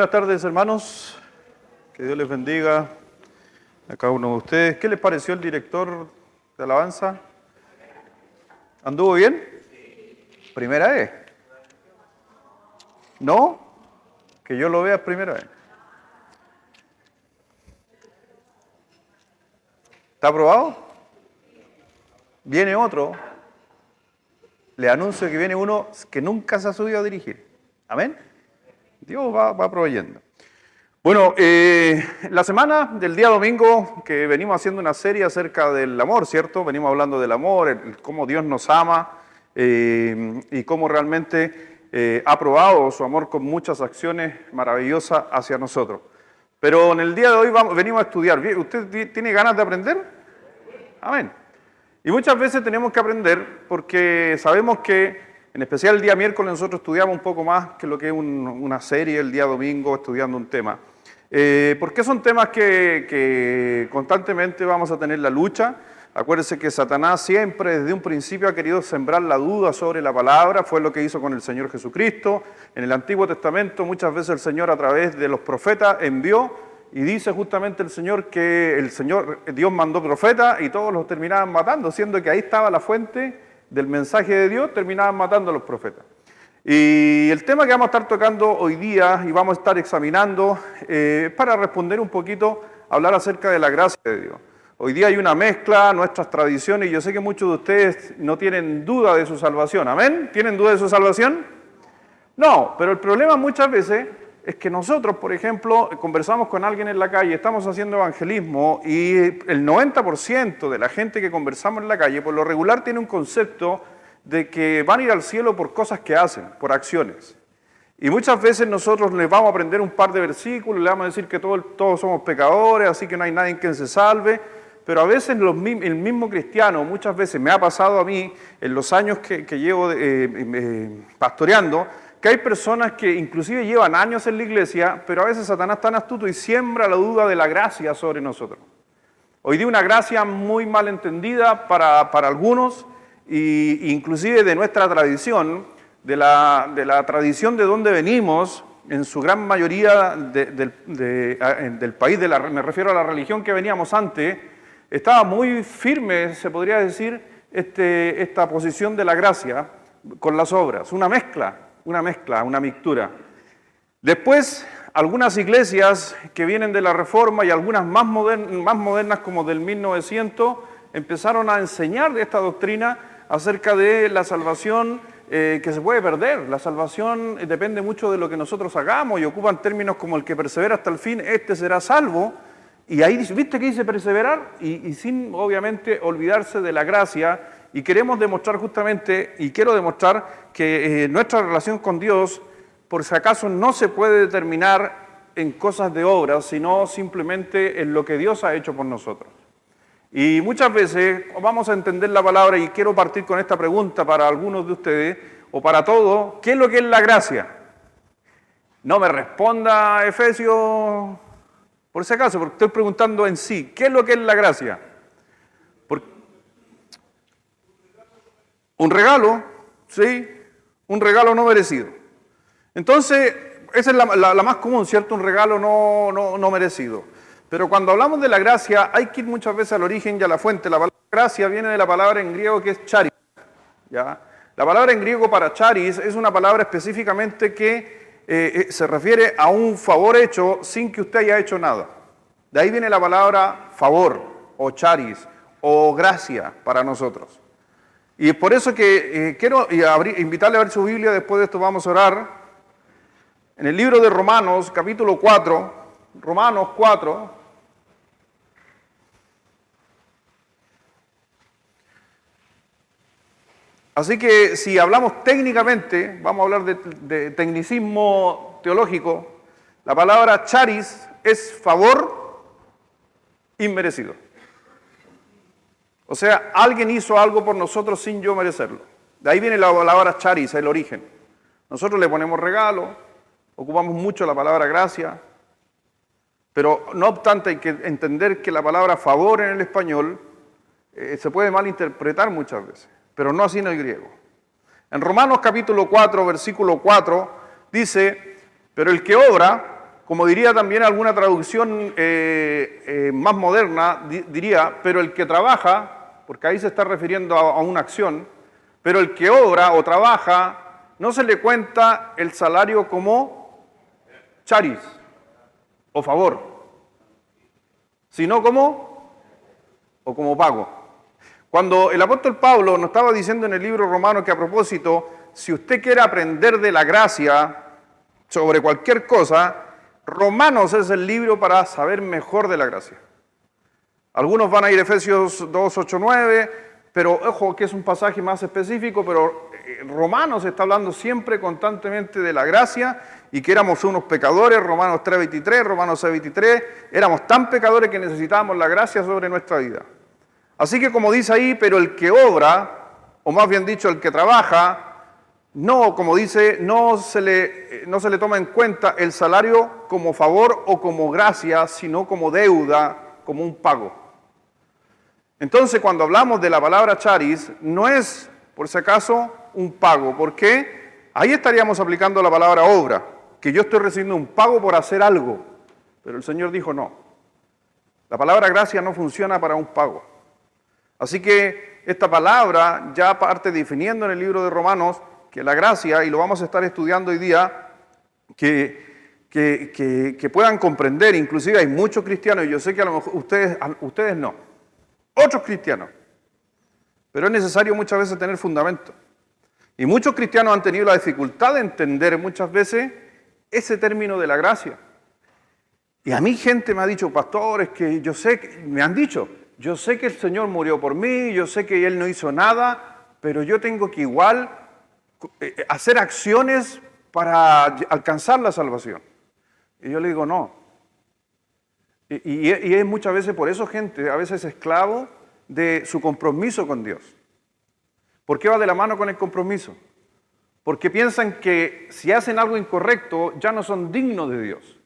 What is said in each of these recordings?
Buenas tardes, hermanos. Que Dios les bendiga a cada uno de ustedes. ¿Qué les pareció el director de alabanza? ¿Anduvo bien? ¿Primera vez? ¿No? Que yo lo vea primera vez. ¿Está aprobado? Viene otro. Le anuncio que viene uno que nunca se ha subido a dirigir. ¿Amén? Dios va proveyendo. Bueno, la semana del día domingo que venimos haciendo una serie acerca del amor, ¿cierto? Venimos hablando del amor, cómo Dios nos ama y cómo realmente ha probado su amor con muchas acciones maravillosas hacia nosotros. Pero en el día de hoy venimos a estudiar. ¿Usted tiene ganas de aprender? Amén. Y muchas veces tenemos que aprender porque sabemos que, en especial el día miércoles, nosotros estudiamos un poco más que lo que es una serie el día domingo estudiando un tema. Porque son temas que constantemente vamos a tener la lucha. Acuérdense que Satanás siempre desde un principio ha querido sembrar la duda sobre la palabra, fue lo que hizo con el Señor Jesucristo. En el Antiguo Testamento muchas veces el Señor a través de los profetas envió y dice justamente el Señor que Dios mandó profetas y todos los terminaban matando, siendo que ahí estaba la fuente del mensaje de Dios, terminaban matando a los profetas. Y el tema que vamos a estar tocando hoy día y vamos a estar examinando es para responder un poquito, hablar acerca de la gracia de Dios. Hoy día hay una mezcla, nuestras tradiciones, y yo sé que muchos de ustedes no tienen duda de su salvación. ¿Amén? ¿Tienen duda de su salvación? No, pero el problema muchas veces es que nosotros, por ejemplo, conversamos con alguien en la calle, estamos haciendo evangelismo y el 90% de la gente que conversamos en la calle, por lo regular, tiene un concepto de que van a ir al cielo por cosas que hacen, por acciones. Y muchas veces nosotros les vamos a aprender un par de versículos, le vamos a decir que todos somos pecadores, así que no hay nadie que se salve, pero a veces el mismo cristiano, muchas veces me ha pasado a mí en los años que llevo pastoreando, que hay personas que inclusive llevan años en la iglesia, pero a veces Satanás es tan astuto y siembra la duda de la gracia sobre nosotros. Hoy día una gracia muy mal entendida para algunos, e inclusive de nuestra tradición, de la tradición de donde venimos, en su gran mayoría del país, me refiero a la religión que veníamos antes, estaba muy firme, se podría decir, esta posición de la gracia con las obras, una mezcla, una mixtura. Después, algunas iglesias que vienen de la Reforma y algunas más modernas como del 1900, empezaron a enseñar esta doctrina acerca de la salvación que se puede perder. La salvación depende mucho de lo que nosotros hagamos y ocupan términos como el que persevera hasta el fin, este será salvo. Y ahí dice, ¿viste que dice perseverar? Y sin obviamente olvidarse de la gracia. Y queremos demostrar justamente, y quiero demostrar que nuestra relación con Dios, por si acaso, no se puede determinar en cosas de obras, sino simplemente en lo que Dios ha hecho por nosotros. Y muchas veces vamos a entender la palabra y quiero partir con esta pregunta para algunos de ustedes, o para todos, ¿qué es lo que es la gracia? No me responda Efesios, por si acaso, porque estoy preguntando en sí, ¿qué es lo que es la gracia? Un regalo, sí, un regalo no merecido. Entonces, esa es la más común, ¿cierto? Un regalo no merecido. Pero cuando hablamos de la gracia, hay que ir muchas veces al origen y a la fuente. La palabra gracia viene de la palabra en griego que es charis, ¿ya? La palabra en griego para charis es una palabra específicamente que se refiere a un favor hecho sin que usted haya hecho nada. De ahí viene la palabra favor, o charis, o gracia para nosotros. Y es por eso que quiero invitarle a ver su Biblia, después de esto vamos a orar. En el libro de Romanos, capítulo 4, Romanos 4, así que si hablamos técnicamente, vamos a hablar de tecnicismo teológico, la palabra charis es favor inmerecido. O sea, alguien hizo algo por nosotros sin yo merecerlo. De ahí viene la palabra charis, el origen. Nosotros le ponemos regalo, ocupamos mucho la palabra gracia, pero no obstante hay que entender que la palabra favor en el español se puede malinterpretar muchas veces, pero no así en el griego. En Romanos capítulo 4, versículo 4, dice, pero el que obra como diría también alguna traducción más moderna, diría, pero el que trabaja, porque ahí se está refiriendo a una acción, pero el que obra o trabaja, no se le cuenta el salario como charis o favor, sino como pago. Cuando el apóstol Pablo nos estaba diciendo en el libro romano que a propósito, si usted quiere aprender de la gracia sobre cualquier cosa, Romanos es el libro para saber mejor de la gracia. Algunos van a ir a Efesios 2, 8, 9, pero ojo que es un pasaje más específico, pero Romanos está hablando siempre constantemente de la gracia y que éramos unos pecadores, Romanos 3, 23, Romanos 6, 23, éramos tan pecadores que necesitábamos la gracia sobre nuestra vida. Así que como dice ahí, pero el que obra, o más bien dicho, el que trabaja, no, como dice, no se le toma en cuenta el salario como favor o como gracia, sino como deuda, como un pago. Entonces, cuando hablamos de la palabra charis, no es, por si acaso, un pago. ¿Por qué? Ahí estaríamos aplicando la palabra obra, que yo estoy recibiendo un pago por hacer algo. Pero el Señor dijo no. La palabra gracia no funciona para un pago. Así que esta palabra ya parte definiendo en el libro de Romanos que la gracia, y lo vamos a estar estudiando hoy día, que puedan comprender, inclusive hay muchos cristianos, y yo sé que a lo mejor ustedes no, otros cristianos, pero es necesario muchas veces tener fundamento. Y muchos cristianos han tenido la dificultad de entender muchas veces ese término de la gracia. Y a mí gente me ha dicho, pastores, que yo sé, me han dicho, yo sé que el Señor murió por mí, yo sé que Él no hizo nada, pero yo tengo que igual hacer acciones para alcanzar la salvación. Y yo le digo, no. Y es muchas veces por eso gente, a veces esclavo de su compromiso con Dios. ¿Por qué va de la mano con el compromiso? Porque piensan que si hacen algo incorrecto, ya no son dignos de Dios.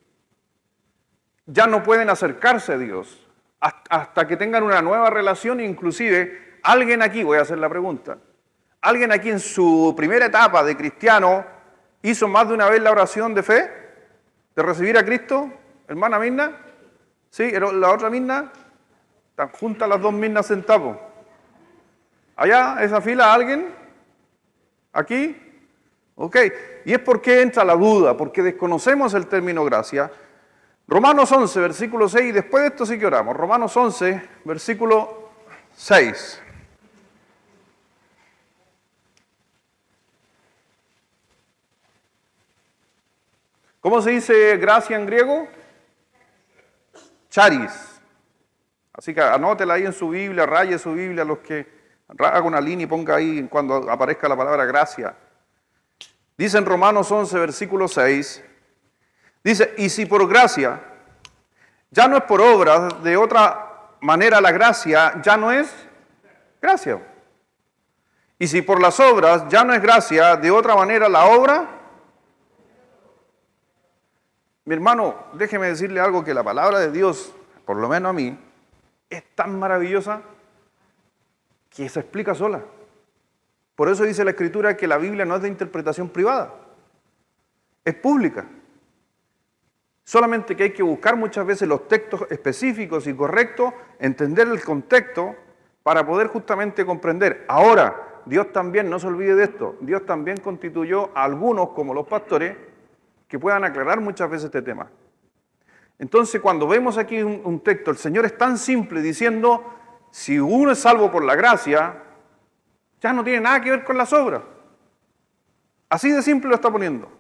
Ya no pueden acercarse a Dios hasta que tengan una nueva relación. Inclusive, alguien aquí, voy a hacer la pregunta, alguien aquí en su primera etapa de cristiano hizo más de una vez la oración de fe, de recibir a Cristo, hermana Mirna, ¿sí? La otra Mirna, están juntas las dos Mirnas sentadas. Allá, esa fila, ¿alguien? ¿Aquí? Ok, y es porque entra la duda, porque desconocemos el término gracia. Romanos 11, versículo 6, y después de esto sí que oramos. Romanos 11, versículo 6. ¿Cómo se dice gracia en griego? Charis. Así que anótela ahí en su Biblia, raye su Biblia, los que haga una línea y ponga ahí cuando aparezca la palabra gracia. Dice en Romanos 11, versículo 6, dice, y si por gracia, ya no es por obras, de otra manera la gracia ya no es gracia. Y si por las obras ya no es gracia, de otra manera la obra. Mi hermano, déjeme decirle algo, que la palabra de Dios, por lo menos a mí, es tan maravillosa que se explica sola. Por eso dice la Escritura que la Biblia no es de interpretación privada, es pública. Solamente que hay que buscar muchas veces los textos específicos y correctos, entender el contexto para poder justamente comprender. Ahora, Dios también, no se olvide de esto, Dios también constituyó a algunos, como los pastores, que puedan aclarar muchas veces este tema. Entonces, cuando vemos aquí un texto, el Señor es tan simple diciendo, si uno es salvo por la gracia, ya no tiene nada que ver con las obras. Así de simple lo está poniendo.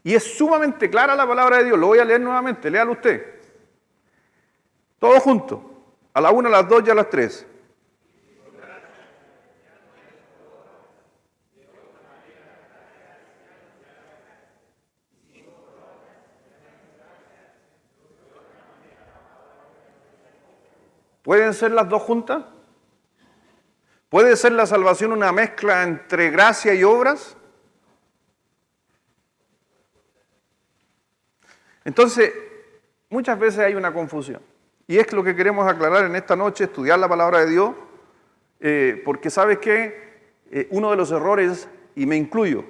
Y es sumamente clara la palabra de Dios. Lo voy a leer nuevamente, léalo usted. Todos juntos, a la 1, a las 2 y a las 3. ¿Pueden ser las dos juntas? ¿Puede ser la salvación una mezcla entre gracia y obras? Entonces, muchas veces hay una confusión. Y es lo que queremos aclarar en esta noche, estudiar la palabra de Dios, porque ¿sabes qué? Uno de los errores, y me incluyo,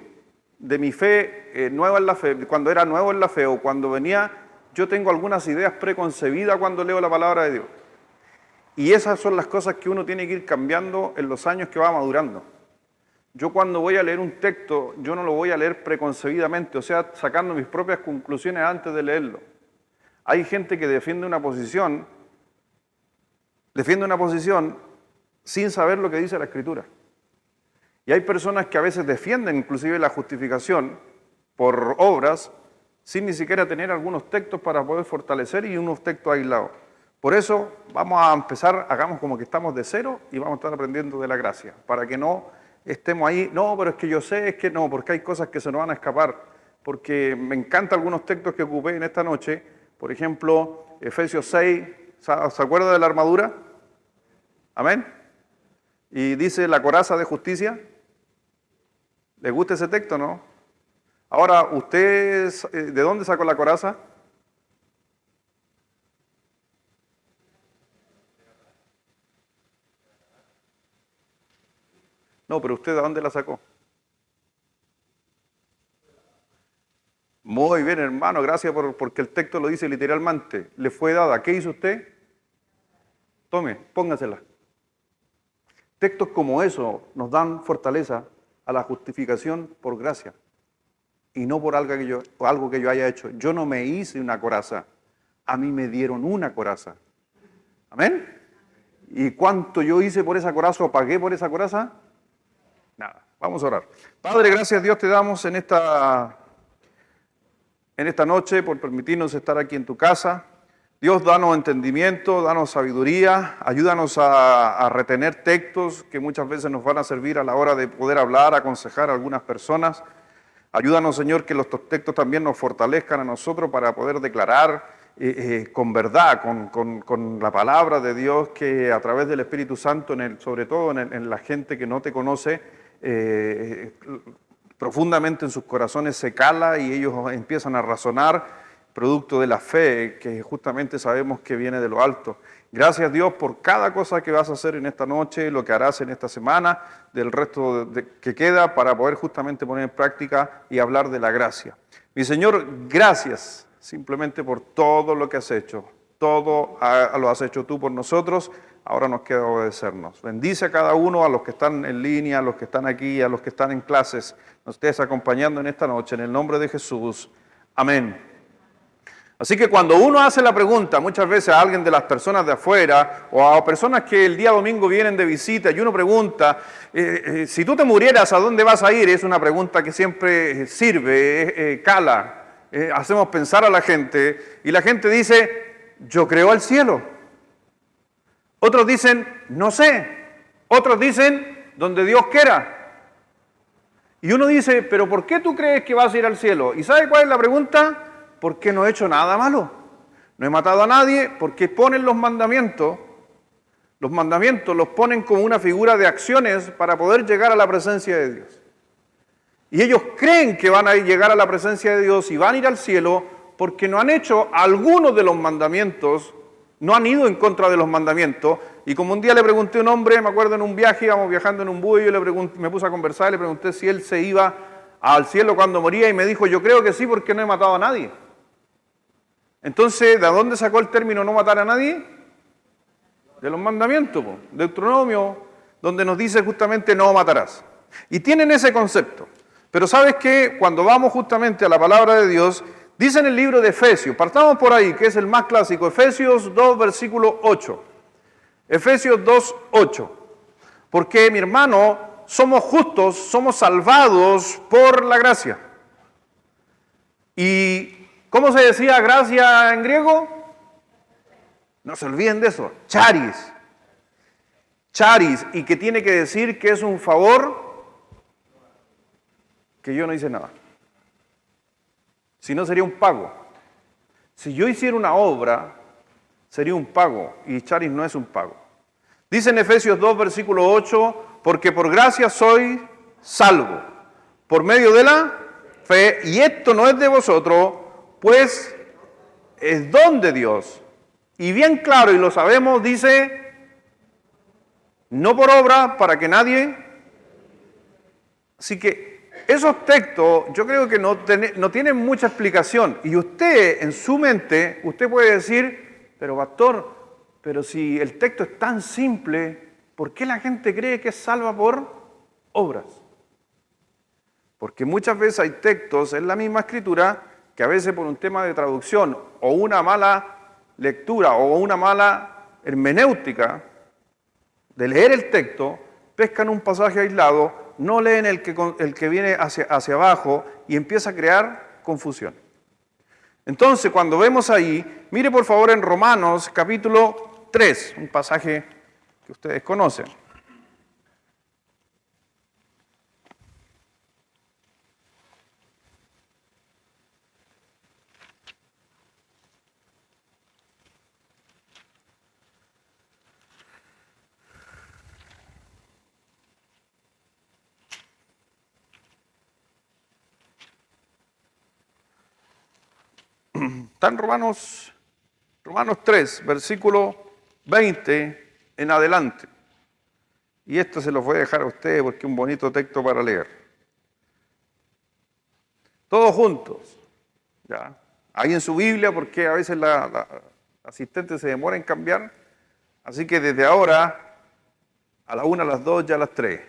de mi fe nueva en la fe, cuando era nuevo en la fe o cuando venía yo tengo algunas ideas preconcebidas cuando leo la palabra de Dios. Y esas son las cosas que uno tiene que ir cambiando en los años que va madurando. Yo cuando voy a leer un texto, yo no lo voy a leer preconcebidamente, o sea, sacando mis propias conclusiones antes de leerlo. Hay gente que defiende una posición sin saber lo que dice la Escritura. Y hay personas que a veces defienden inclusive la justificación por obras, sin ni siquiera tener algunos textos para poder fortalecer y unos textos aislados. Por eso vamos a empezar, hagamos como que estamos de cero y vamos a estar aprendiendo de la gracia, para que no estemos ahí, no, pero es que yo sé, es que no, porque hay cosas que se nos van a escapar, porque me encantan algunos textos que ocupé en esta noche, por ejemplo, Efesios 6, ¿se acuerda de la armadura? Amén. Y dice la coraza de justicia. ¿Le gusta ese texto, no? Ahora, ¿usted de dónde sacó la coraza? No, pero ¿usted de dónde la sacó? Muy bien, hermano, gracias porque el texto lo dice literalmente. Le fue dada. ¿Qué hizo usted? Tome, póngasela. Textos como eso nos dan fortaleza a la justificación por gracia y no por algo que yo haya hecho. Yo no me hice una coraza, a mí me dieron una coraza. ¿Amén? ¿Y cuánto yo hice por esa coraza o pagué por esa coraza? Nada. Vamos a orar. Padre, gracias Dios te damos en esta noche por permitirnos estar aquí en tu casa. Dios, danos entendimiento, danos sabiduría, ayúdanos a retener textos que muchas veces nos van a servir a la hora de poder hablar, aconsejar a algunas personas. Ayúdanos, Señor, que los textos también nos fortalezcan a nosotros para poder declarar con verdad, con la palabra de Dios, que a través del Espíritu Santo, sobre todo en la gente que no te conoce, profundamente en sus corazones se cala y ellos empiezan a razonar producto de la fe que justamente sabemos que viene de lo alto. Gracias Dios por cada cosa que vas a hacer en esta noche, lo que harás en esta semana, del resto que queda para poder justamente poner en práctica y hablar de la gracia. Mi Señor, gracias simplemente por todo lo que has hecho. Todo lo has hecho tú por nosotros, ahora nos queda obedecernos. Bendice a cada uno, a los que están en línea, a los que están aquí, a los que están en clases. Nos estés acompañando en esta noche, en el nombre de Jesús. Amén. Así que cuando uno hace la pregunta, muchas veces a alguien de las personas de afuera o a personas que el día domingo vienen de visita y uno pregunta, si tú te murieras, ¿a dónde vas a ir? Es una pregunta que siempre sirve, cala, hacemos pensar a la gente y la gente dice, yo creo al cielo. Otros dicen, no sé. Otros dicen, donde Dios quiera. Y uno dice, pero ¿por qué tú crees que vas a ir al cielo? ¿Y sabe cuál es la pregunta? Porque no he hecho nada malo. No he matado a nadie, porque ponen los mandamientos los ponen como una figura de acciones para poder llegar a la presencia de Dios. Y ellos creen que van a llegar a la presencia de Dios y van a ir al cielo porque no han hecho algunos de los mandamientos, no han ido en contra de los mandamientos. Y como un día le pregunté a un hombre, me acuerdo en un viaje, íbamos viajando en un bus, y yo me puse a conversar y le pregunté si él se iba al cielo cuando moría y me dijo, yo creo que sí porque no he matado a nadie. Entonces, ¿de dónde sacó el término no matar a nadie? De los mandamientos, Deuteronomio, donde nos dice justamente no matarás. Y tienen ese concepto. Pero ¿sabes qué? Cuando vamos justamente a la palabra de Dios, dice en el libro de Efesios, partamos por ahí, que es el más clásico, Efesios 2, versículo 8. Efesios 2, 8. Porque, mi hermano, somos justos, somos salvados por la gracia. Y ¿cómo se decía gracia en griego? No se olviden de eso. Charis. Charis. Y que tiene que decir que es un favor que yo no hice nada. Si no, sería un pago. Si yo hiciera una obra, sería un pago. Y charis no es un pago. Dice en Efesios 2, versículo 8, porque por gracia soy salvo, por medio de la fe, y esto no es de vosotros, pues es don de Dios. Y bien claro, y lo sabemos, dice, no por obra, para que nadie. Así que esos textos yo creo que no tienen mucha explicación. Y usted, en su mente, usted puede decir, pero pastor, pero si el texto es tan simple, ¿por qué la gente cree que es salva por obras? Porque muchas veces hay textos en la misma escritura que a veces por un tema de traducción o una mala lectura o una mala hermenéutica de leer el texto, pescan un pasaje aislado, no leen el que viene hacia abajo y empieza a crear confusión. Entonces, cuando vemos ahí, mire por favor en Romanos capítulo 3, un pasaje que ustedes conocen. Está en Romanos 3, versículo 20 en adelante. Y esto se los voy a dejar a ustedes porque es un bonito texto para leer. Todos juntos. ¿Ya? Ahí en su Biblia, porque a veces la asistente se demora en cambiar. Así que desde ahora, a la 1, a las 2 y a las 3.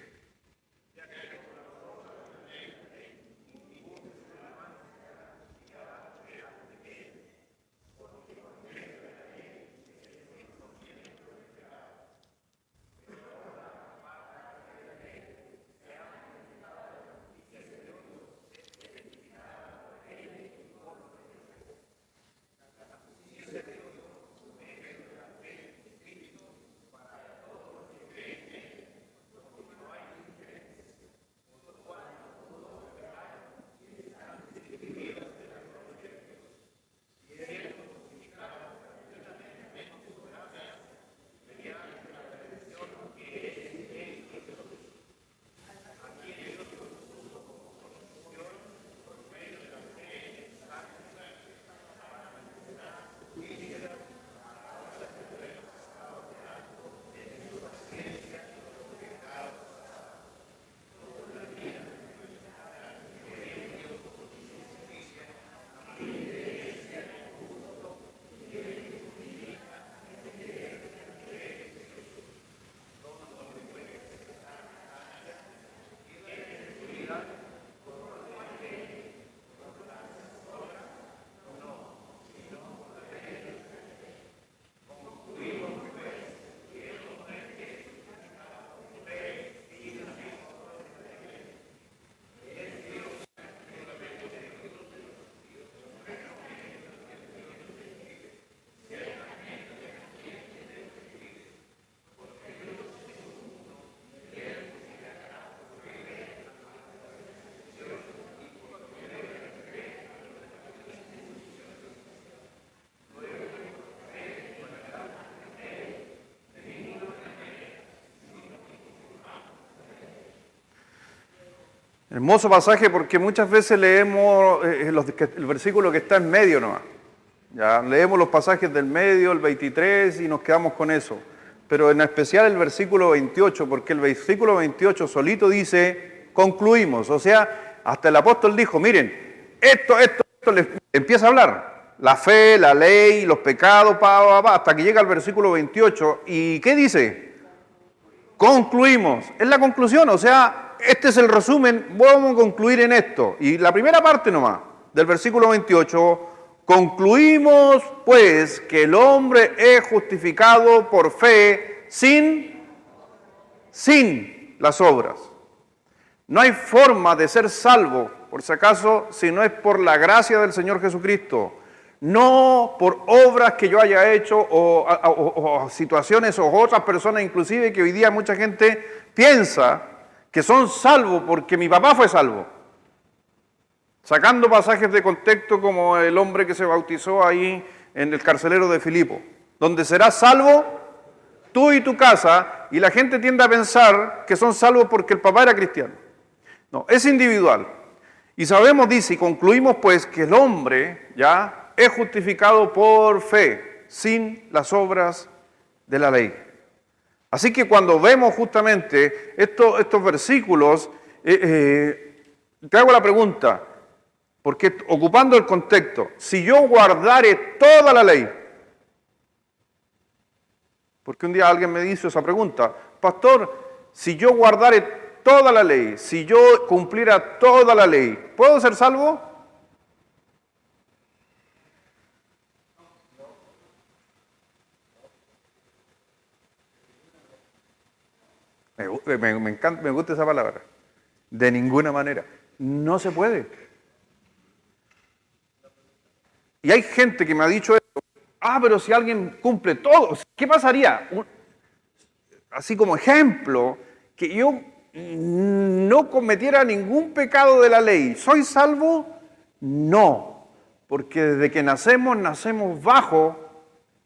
Hermoso pasaje porque muchas veces leemos el versículo que está en medio nomás. Ya leemos los pasajes del medio, el 23, y nos quedamos con eso. Pero en especial el versículo 28, porque el versículo 28 solito dice, concluimos. O sea, hasta el apóstol dijo, miren, esto les empieza a hablar. La fe, la ley, los pecados, hasta que llega al versículo 28. ¿Y qué dice? Concluimos. Es la conclusión, o sea, este es el resumen, vamos a concluir en esto. Y la primera parte nomás, del versículo 28, concluimos pues que el hombre es justificado por fe sin las obras. No hay forma de ser salvo, por si acaso, si no es por la gracia del Señor Jesucristo. No por obras que yo haya hecho o situaciones o otras personas inclusive que hoy día mucha gente piensa que son salvos porque mi papá fue salvo. Sacando pasajes de contexto como el hombre que se bautizó ahí en el carcelero de Filipo, donde serás salvo tú y tu casa, y la gente tiende a pensar que son salvos porque el papá era cristiano. No, es individual. Y sabemos, dice, y concluimos pues que el hombre ya es justificado por fe, sin las obras de la ley. Así que cuando vemos justamente estos versículos, te hago la pregunta, porque ocupando el contexto, si yo guardare toda la ley, porque un día alguien me hizo esa pregunta, pastor, si yo guardare toda la ley, si yo cumpliera toda la ley, ¿puedo ser salvo? Me encanta, me gusta esa palabra. De ninguna manera. No se puede. Y hay gente que me ha dicho esto. Pero si alguien cumple todo, ¿qué pasaría? Así como ejemplo, que yo no cometiera ningún pecado de la ley. ¿Soy salvo? No. Porque desde que nacemos bajo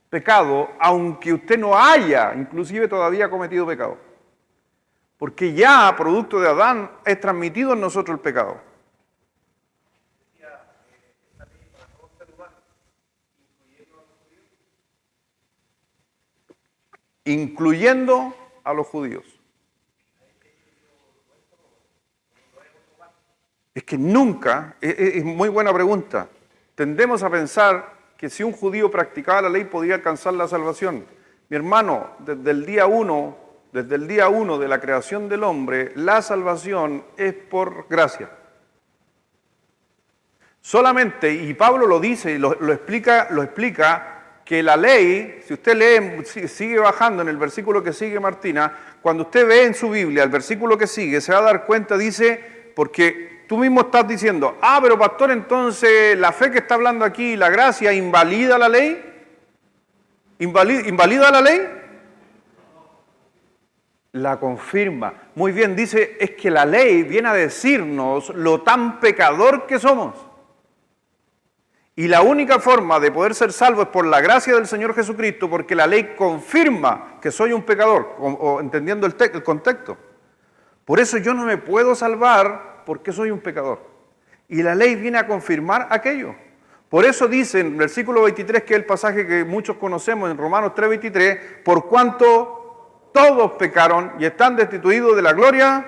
pecado, aunque usted no haya, inclusive todavía cometido pecado. Porque ya, producto de Adán, es transmitido en nosotros el pecado. Incluyendo a los judíos. Es que nunca, es muy buena pregunta, tendemos a pensar que si un judío practicaba la ley podía alcanzar la salvación. Mi hermano, desde el día uno de la creación del hombre, la salvación es por gracia. Solamente, y Pablo lo dice y lo explica, que la ley, si usted lee, sigue bajando en el versículo que sigue Martina, cuando usted ve en su Biblia el versículo que sigue, se va a dar cuenta, dice, porque tú mismo estás diciendo, pero pastor, entonces la fe que está hablando aquí, la gracia, ¿invalida la ley? ¿Invalida la ley? La confirma. Muy bien, dice, es que la ley viene a decirnos lo tan pecador que somos. Y la única forma de poder ser salvo es por la gracia del Señor Jesucristo, porque la ley confirma que soy un pecador, o entendiendo el contexto. Por eso yo no me puedo salvar porque soy un pecador. Y la ley viene a confirmar aquello. Por eso dice en el versículo 23, que es el pasaje que muchos conocemos en Romanos 3:23, por cuanto todos pecaron y están destituidos de la gloria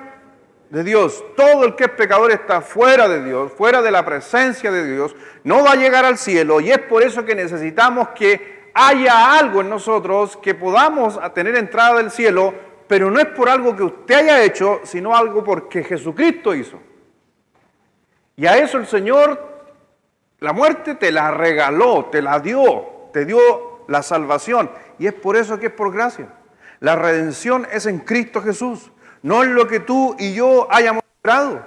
de Dios. Todo el que es pecador está fuera de Dios, fuera de la presencia de Dios, no va a llegar al cielo, y es por eso que necesitamos que haya algo en nosotros que podamos tener entrada del cielo, pero no es por algo que usted haya hecho, sino algo porque Jesucristo hizo. Y a eso el Señor, la muerte te la regaló, te la dio, te dio la salvación, y es por eso que es por gracia. La redención es en Cristo Jesús. No es lo que tú y yo hayamos logrado.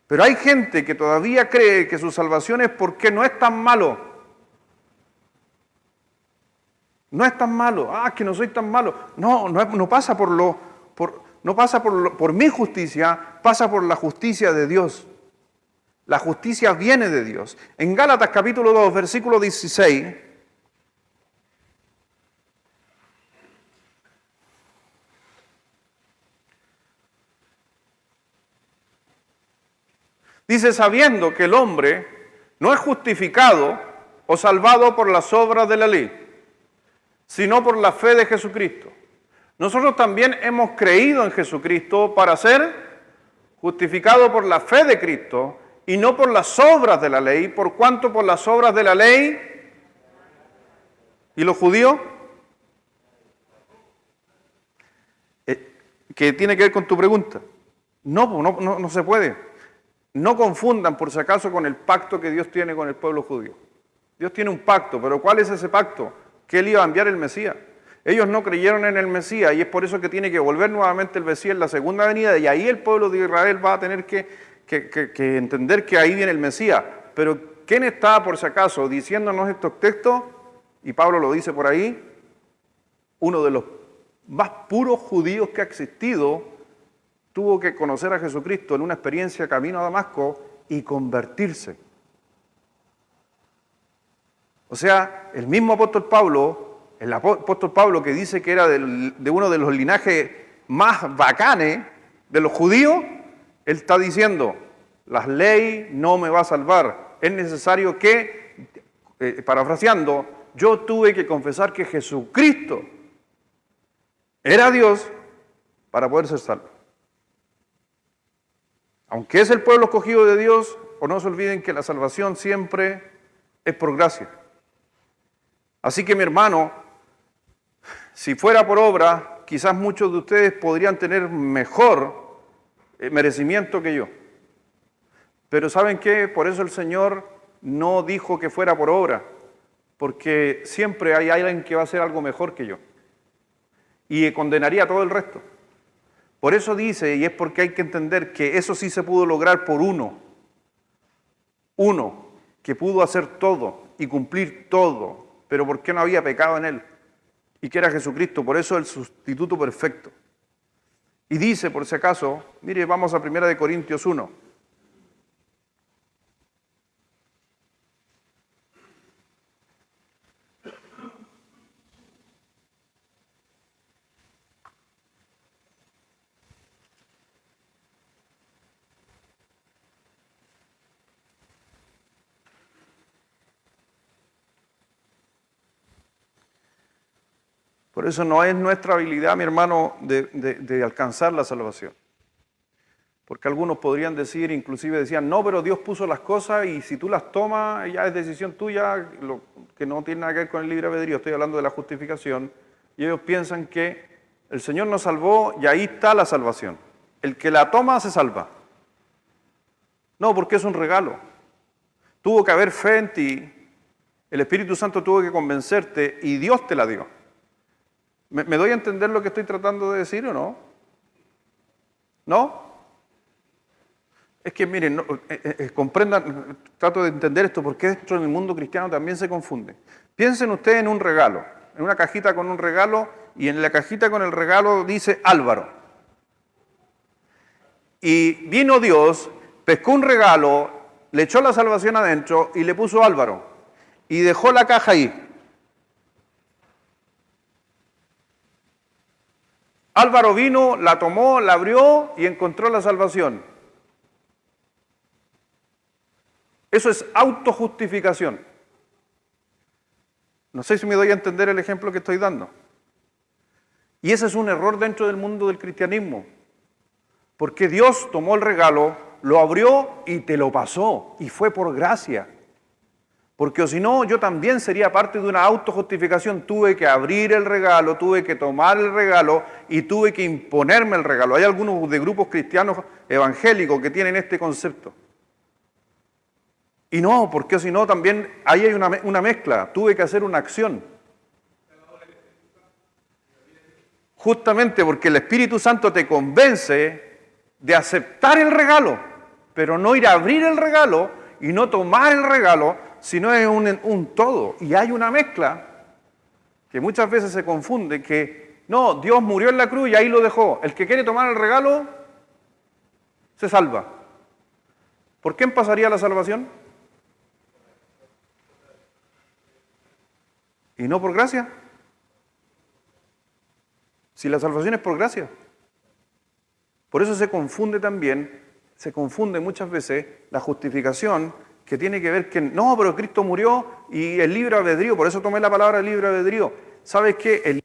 Pero hay gente que todavía cree que su salvación es porque no es tan malo. No es tan malo. Que no soy tan malo. No pasa por mi justicia, pasa por la justicia de Dios. La justicia viene de Dios. En Gálatas capítulo 2, versículo 16... dice, sabiendo que el hombre no es justificado o salvado por las obras de la ley, sino por la fe de Jesucristo. Nosotros también hemos creído en Jesucristo para ser justificados por la fe de Cristo y no por las obras de la ley, por cuanto por las obras de la ley. ¿Y los judíos? ¿Qué tiene que ver con tu pregunta? No se puede. No confundan, por si acaso, con el pacto que Dios tiene con el pueblo judío. Dios tiene un pacto, pero ¿cuál es ese pacto? Que Él iba a enviar el Mesías. Ellos no creyeron en el Mesías y es por eso que tiene que volver nuevamente el Mesías en la segunda venida, y ahí el pueblo de Israel va a tener que entender que ahí viene el Mesías. Pero ¿quién está, por si acaso, diciéndonos estos textos? Y Pablo lo dice por ahí, uno de los más puros judíos que ha existido, tuvo que conocer a Jesucristo en una experiencia camino a Damasco y convertirse. O sea, el mismo apóstol Pablo que dice que era de uno de los linajes más bacanes de los judíos, él está diciendo, la ley no me va a salvar, es necesario que, parafraseando, yo tuve que confesar que Jesucristo era Dios para poder ser salvo. Aunque es el pueblo escogido de Dios, o no se olviden que la salvación siempre es por gracia. Así que mi hermano, si fuera por obra, quizás muchos de ustedes podrían tener mejor merecimiento que yo. Pero ¿saben qué? Por eso el Señor no dijo que fuera por obra, porque siempre hay alguien que va a hacer algo mejor que yo y condenaría a todo el resto. Por eso dice, y es porque hay que entender que eso sí se pudo lograr por uno que pudo hacer todo y cumplir todo, pero porque no había pecado en él, y que era Jesucristo, por eso el sustituto perfecto. Y dice, por si acaso, mire, vamos a 1 Corintios 1. Por eso no es nuestra habilidad, mi hermano, de alcanzar la salvación. Porque algunos podrían decir, inclusive decían, no, pero Dios puso las cosas y si tú las tomas, ya es decisión tuya, que no tiene nada que ver con el libre albedrío. Estoy hablando de la justificación. Y ellos piensan que el Señor nos salvó y ahí está la salvación. El que la toma se salva. No, porque es un regalo. Tuvo que haber fe en ti, el Espíritu Santo tuvo que convencerte y Dios te la dio. ¿Me doy a entender lo que estoy tratando de decir o no? ¿No? Es que miren, comprendan, trato de entender esto porque dentro del mundo cristiano también se confunde. Piensen ustedes en un regalo, en una cajita con un regalo y en la cajita con el regalo dice Álvaro. Y vino Dios, pescó un regalo, le echó la salvación adentro y le puso Álvaro. Y dejó la caja ahí. Álvaro vino, la tomó, la abrió y encontró la salvación. Eso es autojustificación. No sé si me doy a entender el ejemplo que estoy dando. Y ese es un error dentro del mundo del cristianismo. Porque Dios tomó el regalo, lo abrió y te lo pasó. Y fue por gracia. Porque o si no, yo también sería parte de una autojustificación. Tuve que abrir el regalo, tuve que tomar el regalo y tuve que imponerme el regalo. Hay algunos de grupos cristianos evangélicos que tienen este concepto. Y no, porque o si no, también ahí hay una mezcla. Tuve que hacer una acción. Justamente porque el Espíritu Santo te convence de aceptar el regalo, pero no ir a abrir el regalo y no tomar el regalo, sino es un todo. Y hay una mezcla que muchas veces se confunde, que no, Dios murió en la cruz y ahí lo dejó. El que quiere tomar el regalo, se salva. ¿Por quién pasaría la salvación? ¿Y no por gracia? Si la salvación es por gracia. Por eso se confunde también, se confunde muchas veces la justificación que tiene que ver que, no, pero Cristo murió y el libre albedrío, por eso tomé la palabra libre albedrío. ¿Sabes qué?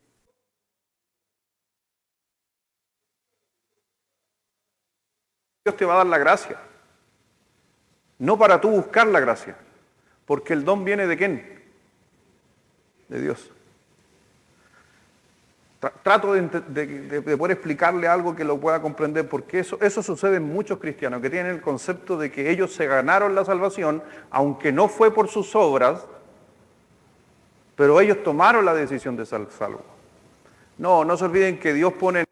Dios te va a dar la gracia. No para tú buscar la gracia, porque el don viene ¿de quién? De Dios. Trato de poder explicarle algo que lo pueda comprender, porque eso sucede en muchos cristianos, que tienen el concepto de que ellos se ganaron la salvación, aunque no fue por sus obras, pero ellos tomaron la decisión de ser salvos. No se olviden que Dios pone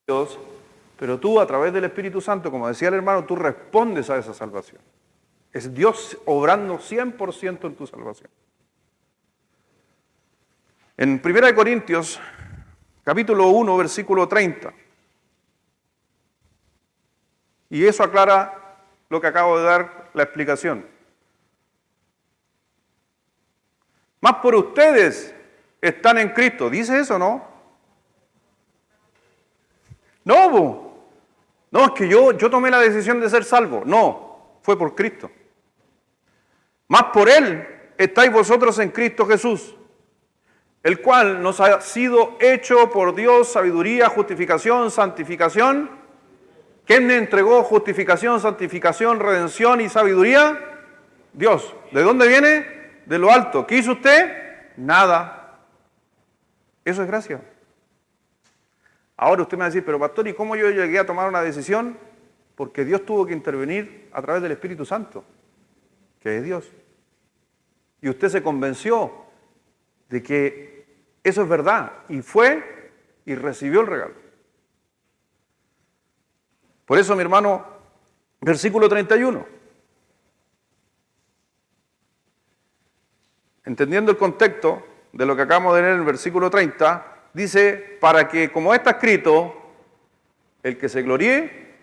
Dios, pero tú a través del Espíritu Santo, como decía el hermano, tú respondes a esa salvación. Es Dios obrando 100% en tu salvación. En 1 Corintios, capítulo 1, versículo 30. Y eso aclara lo que acabo de dar la explicación. Más por ustedes están en Cristo. ¿Dice eso, no? No, es que yo tomé la decisión de ser salvo. No, fue por Cristo. Más por Él estáis vosotros en Cristo Jesús, el cual nos ha sido hecho por Dios sabiduría, justificación, santificación ¿Quién me entregó justificación, santificación, redención y sabiduría? Dios. ¿De dónde viene? De lo alto. ¿Qué hizo usted? Nada. Eso es gracia. Ahora usted me va a decir, pero pastor, ¿y cómo yo llegué a tomar una decisión? Porque Dios tuvo que intervenir a través del Espíritu Santo, que es Dios. Y usted se convenció de que eso es verdad, y fue y recibió el regalo. Por eso, mi hermano, versículo 31. Entendiendo el contexto de lo que acabamos de leer en el versículo 30, dice, para que, como está escrito, el que se gloríe,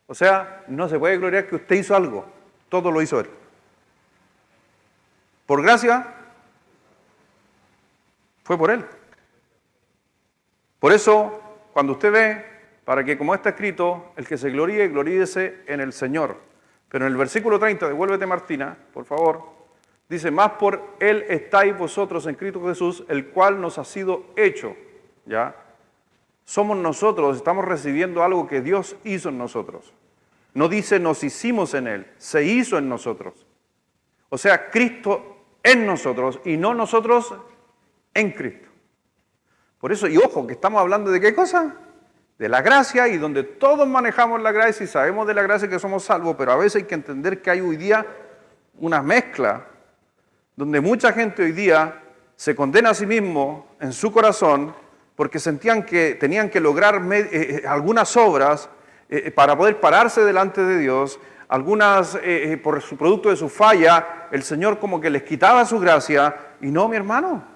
o sea, no se puede gloriar que usted hizo algo, todo lo hizo Él. Por gracia, fue por Él. Por eso, cuando usted ve, para que como está escrito, el que se gloríe, gloríese en el Señor. Pero en el versículo 30, devuélvete Martina, por favor, dice, más por Él estáis vosotros en Cristo Jesús, el cual nos ha sido hecho, ¿ya? Somos nosotros, estamos recibiendo algo que Dios hizo en nosotros. No dice nos hicimos en Él, se hizo en nosotros. O sea, Cristo en nosotros y no nosotros en Cristo. Por eso, y ojo, que estamos hablando de qué cosa? De la gracia, y donde todos manejamos la gracia y sabemos de la gracia que somos salvos, pero a veces hay que entender que hay hoy día una mezcla, donde mucha gente hoy día se condena a sí mismo en su corazón porque sentían que tenían que lograr algunas obras para poder pararse delante de Dios, algunas por su producto de su falla, el Señor como que les quitaba su gracia, y no, mi hermano.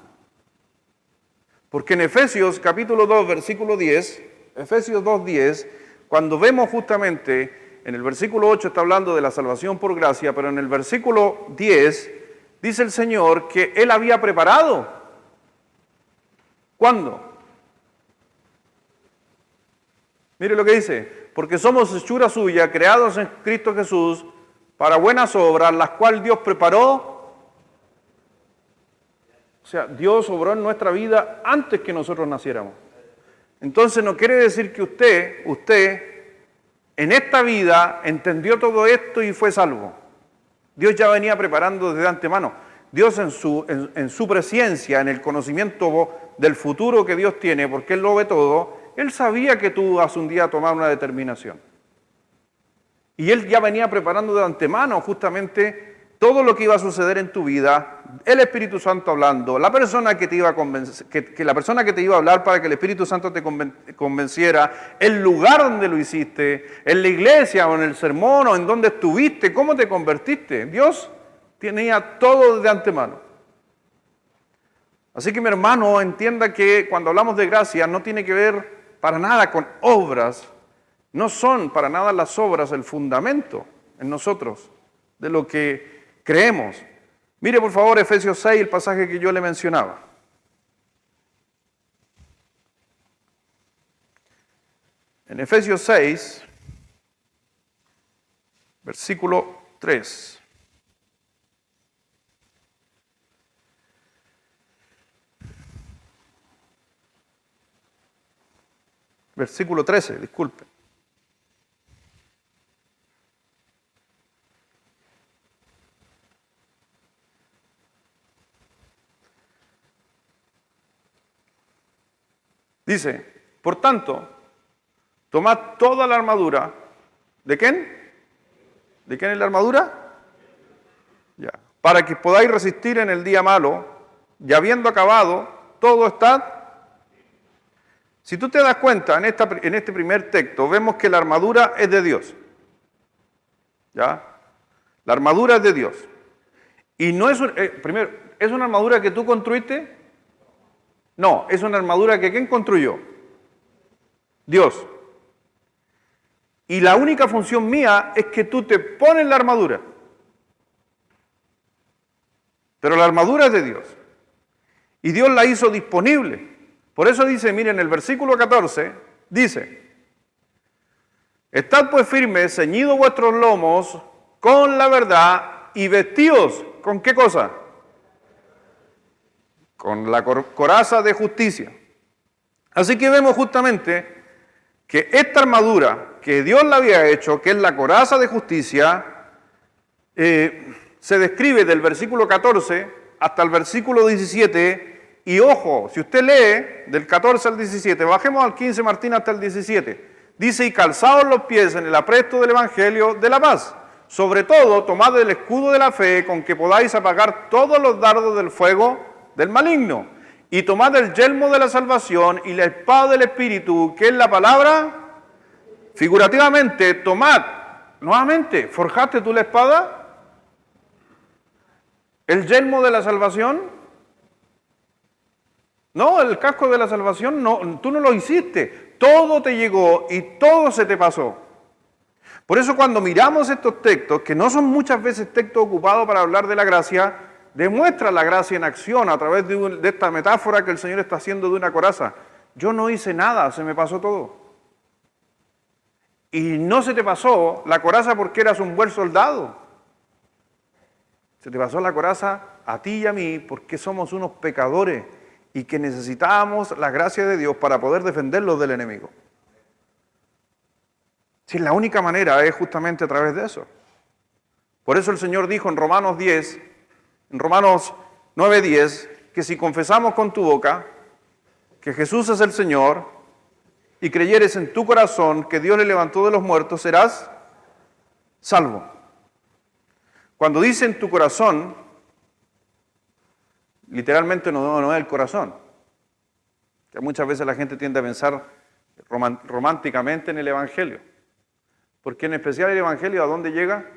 Porque en Efesios capítulo 2, versículo 10, Efesios 2:10, cuando vemos justamente, en el versículo 8 está hablando de la salvación por gracia, pero en el versículo 10 dice el Señor que Él había preparado. ¿Cuándo? Mire lo que dice, porque somos hechura suya, creados en Cristo Jesús, para buenas obras, las cuales Dios preparó. O sea, Dios obró en nuestra vida antes que nosotros naciéramos. Entonces no quiere decir que usted, en esta vida entendió todo esto y fue salvo. Dios ya venía preparando desde antemano. Dios en su presencia, en el conocimiento del futuro que Dios tiene, porque Él lo ve todo, Él sabía que tú vas un día a tomar una determinación. Y Él ya venía preparando de antemano justamente todo lo que iba a suceder en tu vida, el Espíritu Santo hablando, la persona que te iba a convencer, la persona que te iba a hablar para que el Espíritu Santo te convenciera, el lugar donde lo hiciste, en la iglesia o en el sermón o en donde estuviste, cómo te convertiste. Dios tenía todo de antemano. Así que mi hermano, entienda que cuando hablamos de gracia no tiene que ver para nada con obras, no son para nada las obras el fundamento en nosotros de lo que creemos. Mire por favor Efesios 6, el pasaje que yo le mencionaba. En Efesios 6, versículo 3. Versículo 13, disculpe. Dice, por tanto, tomad toda la armadura. ¿De quién? ¿De quién es la armadura? Ya. Para que podáis resistir en el día malo, y habiendo acabado, todo está. Si tú te das cuenta, en este primer texto, vemos que la armadura es de Dios. ¿Ya? La armadura es de Dios. Y no es, primero, ¿es una armadura que tú construiste? No, es una armadura que ¿quién construyó? Dios. Y la única función mía es que tú te pones la armadura. Pero la armadura es de Dios. Y Dios la hizo disponible. Por eso dice, miren, el versículo 14, dice, estad pues firmes, ceñidos vuestros lomos con la verdad y vestidos, ¿con qué cosa? Con la coraza de justicia. Así que vemos justamente que esta armadura que Dios le había hecho, que es la coraza de justicia, se describe del versículo 14 hasta el versículo 17, y ojo, si usted lee del 14 al 17, bajemos al 15, Martín, hasta el 17, dice, y calzados los pies en el apresto del Evangelio de la paz, sobre todo tomad el escudo de la fe con que podáis apagar todos los dardos del fuego del maligno, y tomad el yelmo de la salvación y la espada del Espíritu, que es la palabra. Figurativamente, tomad, nuevamente, ¿forjaste tú la espada? ¿El yelmo de la salvación? No, el casco de la salvación, no, tú no lo hiciste. Todo te llegó y todo se te pasó. Por eso cuando miramos estos textos, que no son muchas veces textos ocupados para hablar de la gracia, demuestra la gracia en acción a través de esta metáfora que el Señor está haciendo de una coraza. Yo no hice nada, se me pasó todo. Y no se te pasó la coraza porque eras un buen soldado. Se te pasó la coraza a ti y a mí porque somos unos pecadores y que necesitábamos la gracia de Dios para poder defenderlos del enemigo. Si la única manera es justamente a través de eso. Por eso el Señor dijo en Romanos 10, en Romanos 9:10, que si confesamos con tu boca que Jesús es el Señor y creyeres en tu corazón que Dios le levantó de los muertos, serás salvo. Cuando dice en tu corazón, literalmente no es el corazón. Que muchas veces la gente tiende a pensar románticamente en el Evangelio. Porque en especial el Evangelio, ¿a dónde llega?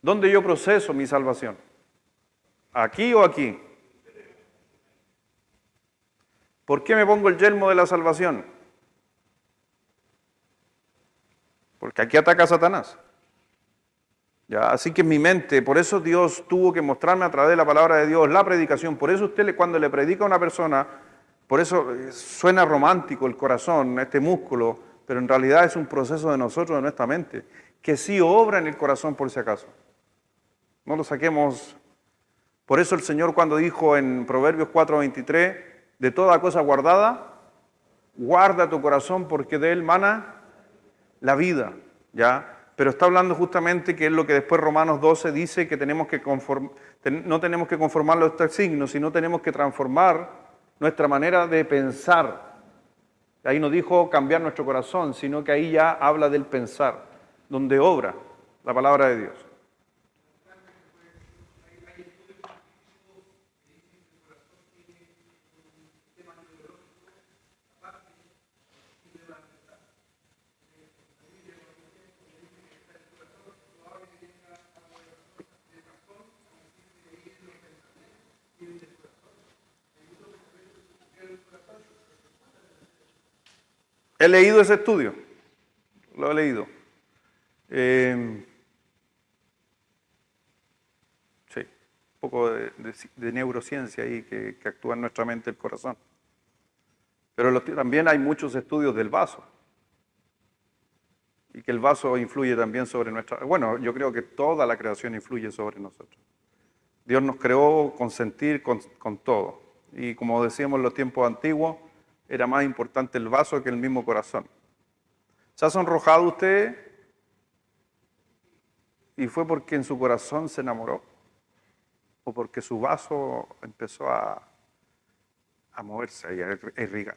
¿Dónde yo proceso mi salvación? ¿Aquí o aquí? ¿Por qué me pongo el yelmo de la salvación? Porque aquí ataca a Satanás. ¿Ya? Así que en mi mente, por eso Dios tuvo que mostrarme a través de la palabra de Dios la predicación. Por eso usted cuando le predica a una persona, por eso suena romántico el corazón, este músculo, pero en realidad es un proceso de nosotros, de nuestra mente, que sí obra en el corazón por si acaso. No lo saquemos. Por eso el Señor cuando dijo en Proverbios 4:23, de toda cosa guardada, guarda tu corazón porque de él mana la vida, ¿ya? Pero está hablando justamente que es lo que después Romanos 12 dice, que tenemos que no tenemos que conformarlo a estos signos, sino tenemos que transformar nuestra manera de pensar. Ahí no dijo cambiar nuestro corazón, sino que ahí ya habla del pensar, donde obra la palabra de Dios. He leído ese estudio, lo he leído. Sí, un poco de neurociencia ahí que actúa en nuestra mente el corazón. Pero también hay muchos estudios del vaso. Y que el vaso influye también sobre nuestra... Bueno, yo creo que toda la creación influye sobre nosotros. Dios nos creó con sentir, con todo. Y como decíamos en los tiempos antiguos, era más importante el vaso que el mismo corazón. ¿Se ha sonrojado usted? ¿Y fue porque en su corazón se enamoró? ¿O porque su vaso empezó a moverse y a irrigar?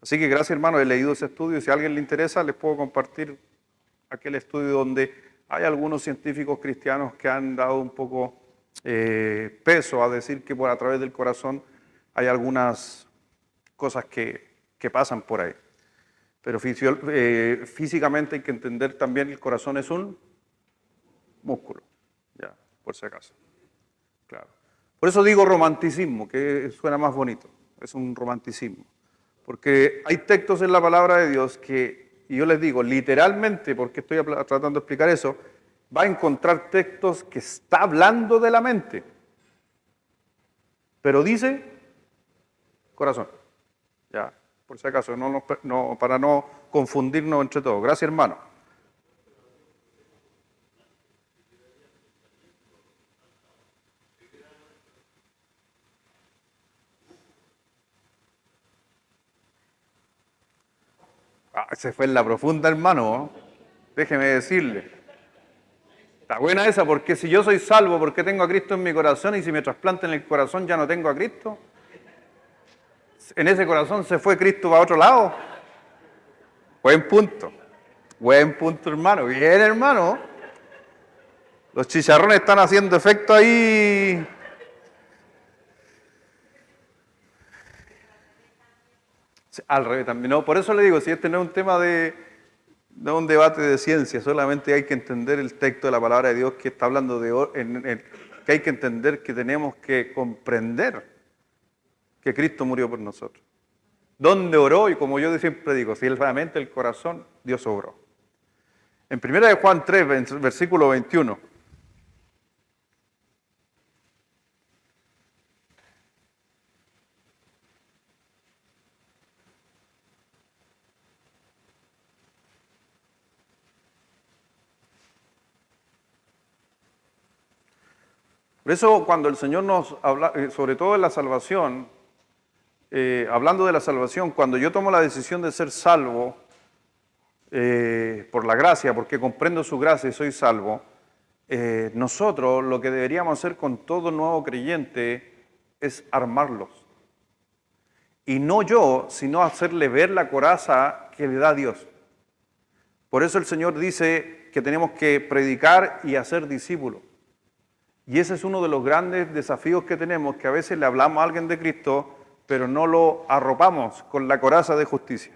Así que gracias, hermano, he leído ese estudio. Si a alguien le interesa, les puedo compartir aquel estudio donde hay algunos científicos cristianos que han dado un poco peso a decir que a través del corazón hay algunas cosas que pasan por ahí. Pero físicamente hay que entender también que el corazón es un músculo, ya, por si acaso. Claro. Por eso digo romanticismo, que suena más bonito, es un romanticismo. Porque hay textos en la palabra de Dios que, y yo les digo literalmente, porque estoy tratando de explicar eso, va a encontrar textos que está hablando de la mente, pero dice corazón. Ya, por si acaso, para no confundirnos entre todos. Gracias, hermano. Se fue en la profunda, hermano. Déjeme decirle. Está buena esa, porque si yo soy salvo, ¿por qué tengo a Cristo en mi corazón? Y si me trasplantan el corazón, ya no tengo a Cristo. En ese corazón se fue Cristo para otro lado. Buen punto. Buen punto, hermano. Bien, hermano. Los chicharrones están haciendo efecto ahí. Al revés también. No, por eso le digo, si este no es un tema de un debate de ciencia, solamente hay que entender el texto de la palabra de Dios que está hablando que hay que entender que tenemos que comprender que Cristo murió por nosotros. ¿Dónde oró? Y como yo siempre digo, si realmente el corazón, Dios obró. En 1 de Juan 3, versículo 21. Por eso cuando el Señor nos habla, sobre todo en la salvación, hablando de la salvación, cuando yo tomo la decisión de ser salvo por la gracia, porque comprendo su gracia y soy salvo, nosotros lo que deberíamos hacer con todo nuevo creyente es armarlos. Y no yo, sino hacerle ver la coraza que le da Dios. Por eso el Señor dice que tenemos que predicar y hacer discípulos. Y ese es uno de los grandes desafíos que tenemos, que a veces le hablamos a alguien de Cristo, pero no lo arropamos con la coraza de justicia.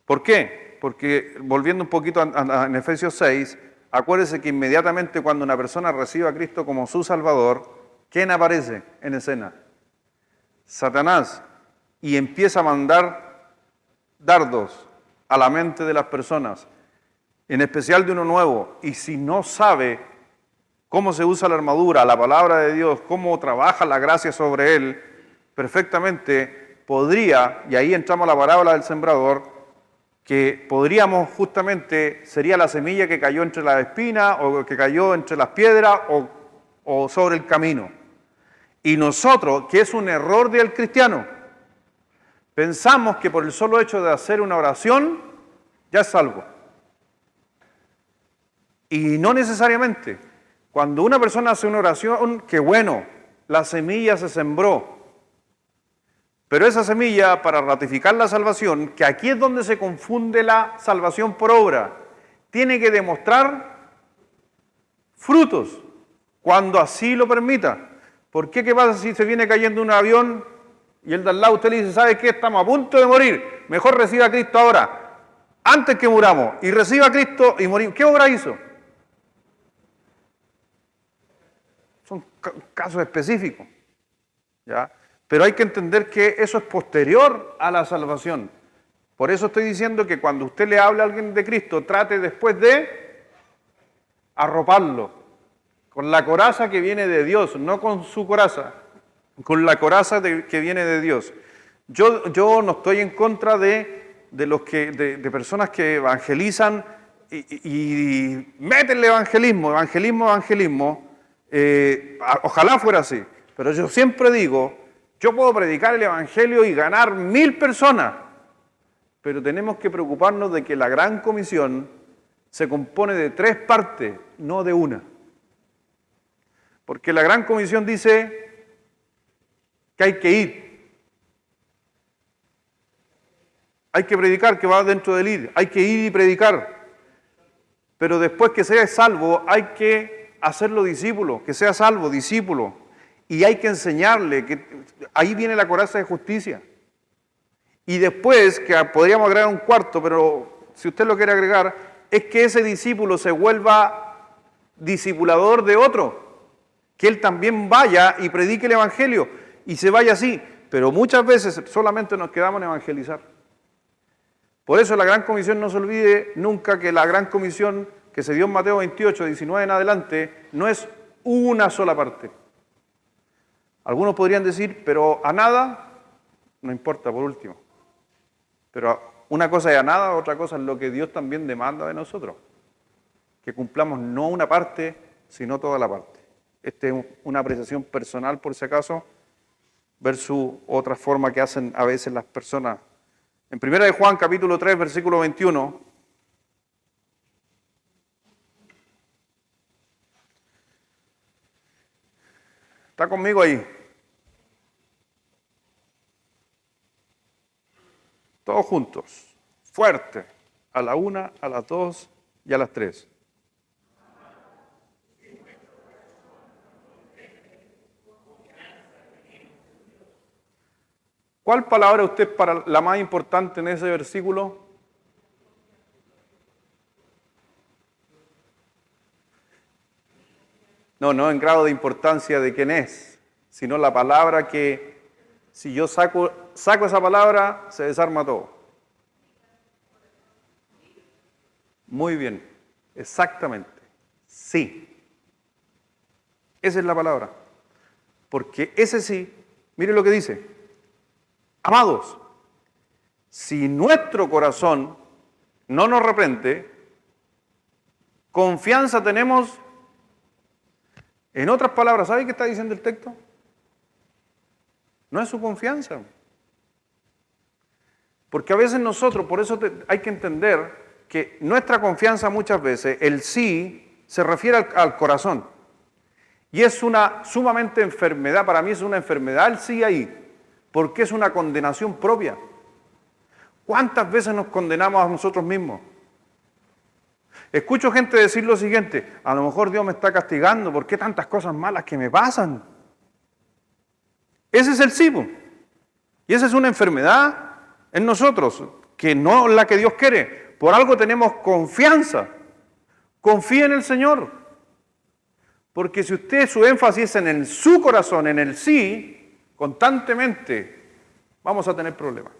¿Por qué? Porque, volviendo un poquito en Efesios 6, acuérdese que inmediatamente cuando una persona recibe a Cristo como su Salvador, ¿quién aparece en escena? Satanás. Y empieza a mandar dardos a la mente de las personas, en especial de uno nuevo. Y si no sabe cómo se usa la armadura, la palabra de Dios, cómo trabaja la gracia sobre él, perfectamente podría, y ahí entramos a la parábola del sembrador, que podríamos justamente, sería la semilla que cayó entre las espinas, o que cayó entre las piedras, o sobre el camino. Y nosotros, que es un error del cristiano, pensamos que por el solo hecho de hacer una oración, ya es salvo. Y no necesariamente. Cuando una persona hace una oración, que bueno, la semilla se sembró. Pero esa semilla, para ratificar la salvación, que aquí es donde se confunde la salvación por obra, tiene que demostrar frutos, cuando así lo permita. ¿Por qué? ¿Qué pasa si se viene cayendo un avión y el de al lado usted le dice, ¿sabe qué? Estamos a punto de morir, mejor reciba a Cristo ahora, antes que muramos, y reciba a Cristo y morimos? ¿Qué obra hizo? Son casos específicos, ¿ya? Pero hay que entender que eso es posterior a la salvación. Por eso estoy diciendo que cuando usted le habla a alguien de Cristo, trate después de arroparlo con la coraza que viene de Dios, no con su coraza, con la coraza que viene de Dios. Yo no estoy en contra de personas que evangelizan y meten el evangelismo. Ojalá fuera así, pero yo siempre digo, yo puedo predicar el evangelio y ganar 1000 personas, pero tenemos que preocuparnos de que la gran comisión se compone de 3 partes, no de una. Porque la gran comisión dice que hay que ir. Hay que predicar, que va dentro del ir. Hay que ir y predicar. Pero después que sea salvo, hay que hacerlo discípulo, que sea salvo, discípulo. Y hay que enseñarle, que ahí viene la coraza de justicia. Y después, que podríamos agregar un cuarto, pero si usted lo quiere agregar, es que ese discípulo se vuelva discipulador de otro. Que él también vaya y predique el evangelio y se vaya así. Pero muchas veces solamente nos quedamos en evangelizar. Por eso la gran comisión, no se olvide nunca que la gran comisión que se dio en Mateo 28, 19 en adelante, no es una sola parte. Algunos podrían decir, pero a nada, no importa, por último. Pero una cosa es a nada, otra cosa es lo que Dios también demanda de nosotros. Que cumplamos no una parte, sino toda la parte. Esta es una apreciación personal, por si acaso, versus otra forma que hacen a veces las personas En 1 de Juan, capítulo 3, versículo 21, ¿está conmigo ahí? Todos juntos, fuerte, a la 1, a las 2 y a las 3. ¿Cuál palabra usted para la más importante en ese versículo? No en grado de importancia de quién es, sino la palabra que, si yo saco esa palabra, se desarma todo. Muy bien, exactamente, sí. Esa es la palabra. Porque ese sí, mire lo que dice. Amados, si nuestro corazón no nos reprende, confianza tenemos. En otras palabras, ¿sabe qué está diciendo el texto? No es su confianza. Porque a veces nosotros, por eso hay que entender que nuestra confianza muchas veces, el sí, se refiere al corazón. Y es una sumamente enfermedad, para mí es una enfermedad el sí ahí, porque es una condenación propia. ¿Cuántas veces nos condenamos a nosotros mismos? Escucho gente decir lo siguiente: a lo mejor Dios me está castigando, ¿por qué tantas cosas malas que me pasan? Ese es el sí, y esa es una enfermedad en nosotros, que no es la que Dios quiere. Por algo tenemos confianza. Confía en el Señor. Porque si usted, su énfasis es en su corazón, en el sí, constantemente vamos a tener problemas.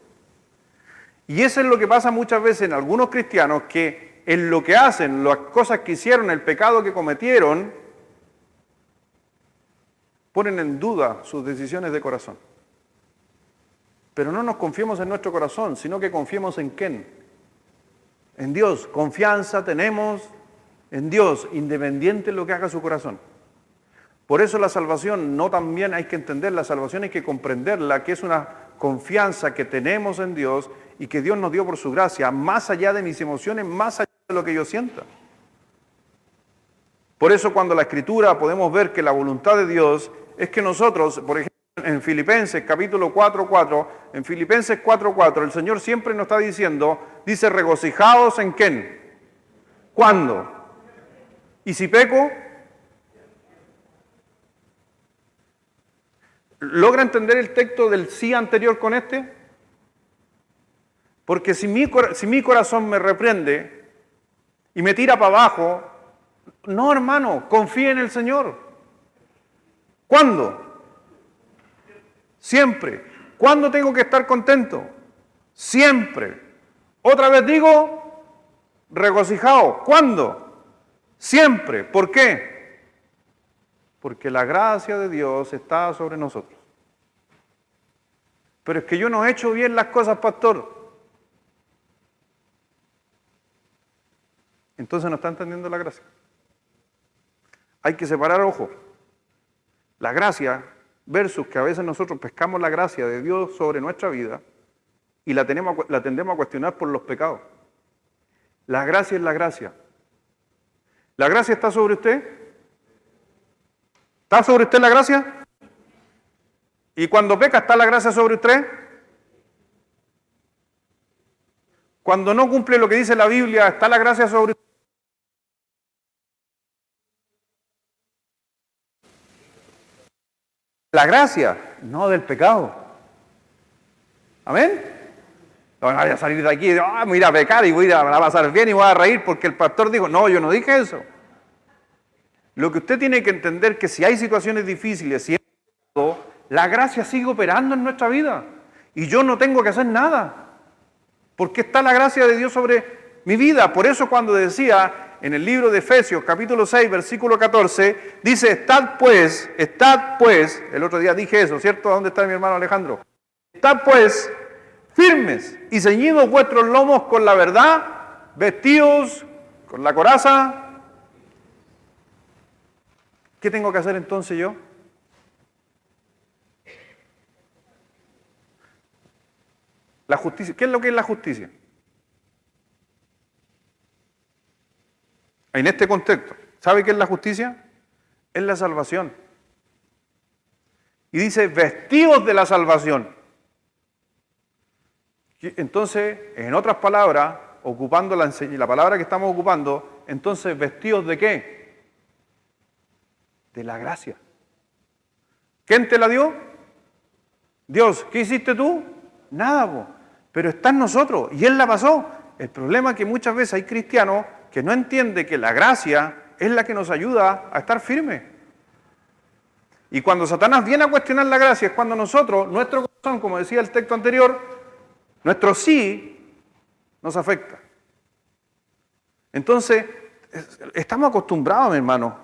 Y eso es lo que pasa muchas veces en algunos cristianos, que en lo que hacen, las cosas que hicieron, el pecado que cometieron, ponen en duda sus decisiones de corazón. Pero no nos confiemos en nuestro corazón, sino que confiemos en ¿quién? En Dios. Confianza tenemos en Dios, independiente de lo que haga su corazón. Por eso la salvación no también hay que entender, la salvación hay que comprenderla, que es una confianza que tenemos en Dios y que Dios nos dio por su gracia, más allá de mis emociones, más allá de lo que yo sienta. Por eso cuando la Escritura podemos ver que la voluntad de Dios es que nosotros, por ejemplo, en Filipenses capítulo 4:4, en Filipenses 4:4, el Señor siempre nos está diciendo, dice, regocijaos en ¿quién? ¿Cuándo? ¿Y si peco? ¿Logra entender el texto del sí anterior con este? Porque si mi corazón me reprende y me tira para abajo, no, hermano, confíe en el Señor. ¿Cuándo? Siempre. ¿Cuándo tengo que estar contento? Siempre. Otra vez digo, regocijado. ¿Cuándo? Siempre. ¿Por qué? Porque la gracia de Dios está sobre nosotros. Pero es que yo no he hecho bien las cosas, pastor. Entonces no está entendiendo la gracia. Hay que separar, ojo, la gracia versus que a veces nosotros pescamos la gracia de Dios sobre nuestra vida y la tendemos a cuestionar por los pecados. La gracia es la gracia. ¿La gracia está sobre usted? ¿Está sobre usted la gracia? ¿Y cuando peca está la gracia sobre usted? Cuando no cumple lo que dice la Biblia, ¿está la gracia sobre usted? La gracia, no del pecado. ¿Amén? No voy a salir de aquí, me voy a ir a pecar y me va a pasar bien y voy a reír porque el pastor dijo, no, yo no dije eso. Lo que usted tiene que entender es que si hay situaciones difíciles, si la gracia sigue operando en nuestra vida y yo no tengo que hacer nada, porque está la gracia de Dios sobre mi vida. Por eso cuando decía en el libro de Efesios, capítulo 6, versículo 14, dice, estad pues, el otro día dije eso, ¿cierto? ¿Dónde está mi hermano Alejandro? Estad pues firmes y ceñidos vuestros lomos con la verdad, vestidos con la coraza. ¿Qué tengo que hacer entonces yo? La justicia. ¿Qué es lo que es la justicia? En este contexto, ¿sabe qué es la justicia? Es la salvación. Y dice, vestidos de la salvación. Entonces, en otras palabras, ocupando la palabra que estamos ocupando, entonces, ¿vestidos de qué? De la gracia. ¿Quién te la dio? Dios. ¿Qué hiciste tú? Nada, po. Pero está en nosotros y Él la pasó. El problema es que muchas veces hay cristianos que no entienden que la gracia es la que nos ayuda a estar firmes. Y cuando Satanás viene a cuestionar la gracia es cuando nosotros, nuestro corazón, como decía el texto anterior, nuestro sí nos afecta. Entonces, estamos acostumbrados, mi hermano,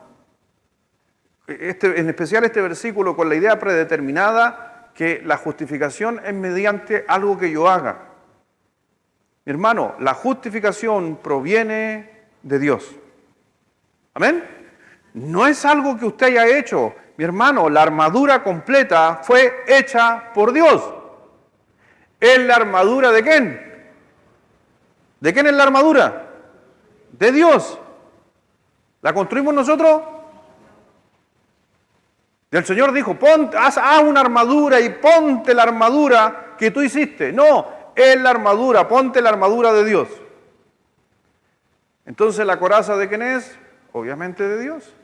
en especial este versículo, con la idea predeterminada que la justificación es mediante algo que yo haga. Mi hermano, la justificación proviene de Dios. ¿Amén? No es algo que usted haya hecho. Mi hermano, la armadura completa fue hecha por Dios. ¿Es la armadura de quién? ¿De quién es la armadura? De Dios. ¿La construimos nosotros? Y el Señor dijo, haz una armadura y ponte la armadura que tú hiciste. No, es la armadura, ponte la armadura de Dios. Entonces, ¿la coraza de quién es? Obviamente de Dios.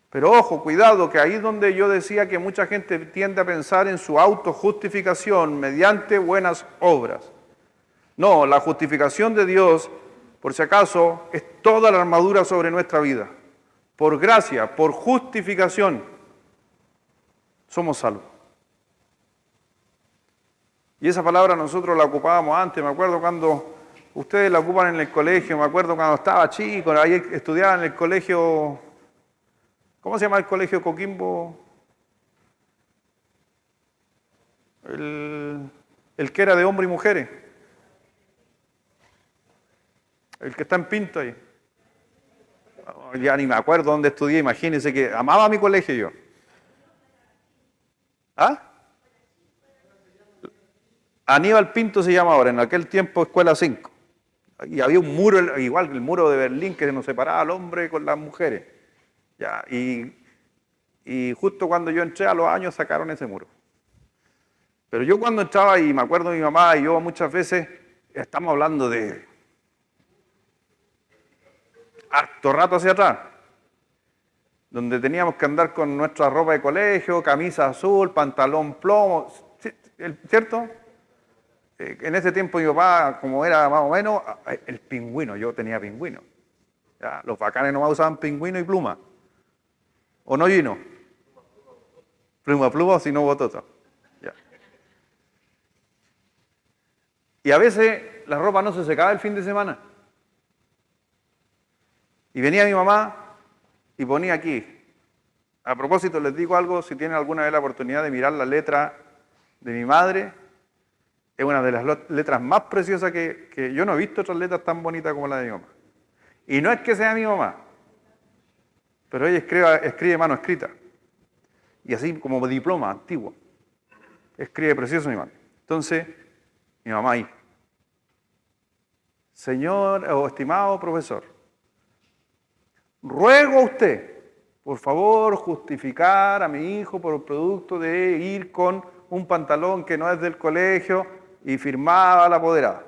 Pero ojo, cuidado, que ahí es donde yo decía que mucha gente tiende a pensar en su autojustificación mediante buenas obras. No, la justificación de Dios, por si acaso, es toda la armadura sobre nuestra vida. Por gracia, por justificación, somos salvos. Y esa palabra nosotros la ocupábamos antes, me acuerdo cuando ustedes la ocupan en el colegio, me acuerdo cuando estaba chico, ahí estudiaba en el colegio, ¿cómo se llama el colegio Coquimbo? El que era de hombres y mujeres. El que está en Pinto ahí. Ya ni me acuerdo dónde estudié, imagínense que amaba mi colegio yo. ¿Ah? Aníbal Pinto se llama ahora, en aquel tiempo Escuela 5. Y había un muro, igual que el muro de Berlín, que nos separaba al hombre con las mujeres. Ya, y justo cuando yo entré a los años sacaron ese muro. Pero yo cuando entraba, y me acuerdo de mi mamá y yo muchas veces, estamos hablando de harto rato hacia atrás, donde teníamos que andar con nuestra ropa de colegio, camisa azul, pantalón plomo, ¿cierto? En ese tiempo mi papá, como era más o menos, el pingüino, yo tenía pingüino. Ya, los bacanes nomás usaban pingüino y pluma. ¿O no, Gino? Pluma, o si no, botota. Ya. Y a veces la ropa no se secaba el fin de semana. Y venía mi mamá y ponía aquí. A propósito, les digo algo, si tienen alguna vez la oportunidad de mirar la letra de mi madre, es una de las letras más preciosas que yo no he visto otras letras tan bonitas como la de mi mamá. Y no es que sea mi mamá, pero ella escribe mano escrita. Y así como diploma antiguo. Escribe precioso mi madre. Entonces, mi mamá ahí. Señor o estimado profesor, ruego a usted, por favor, justificar a mi hijo por el producto de ir con un pantalón que no es del colegio y firmada la apoderada.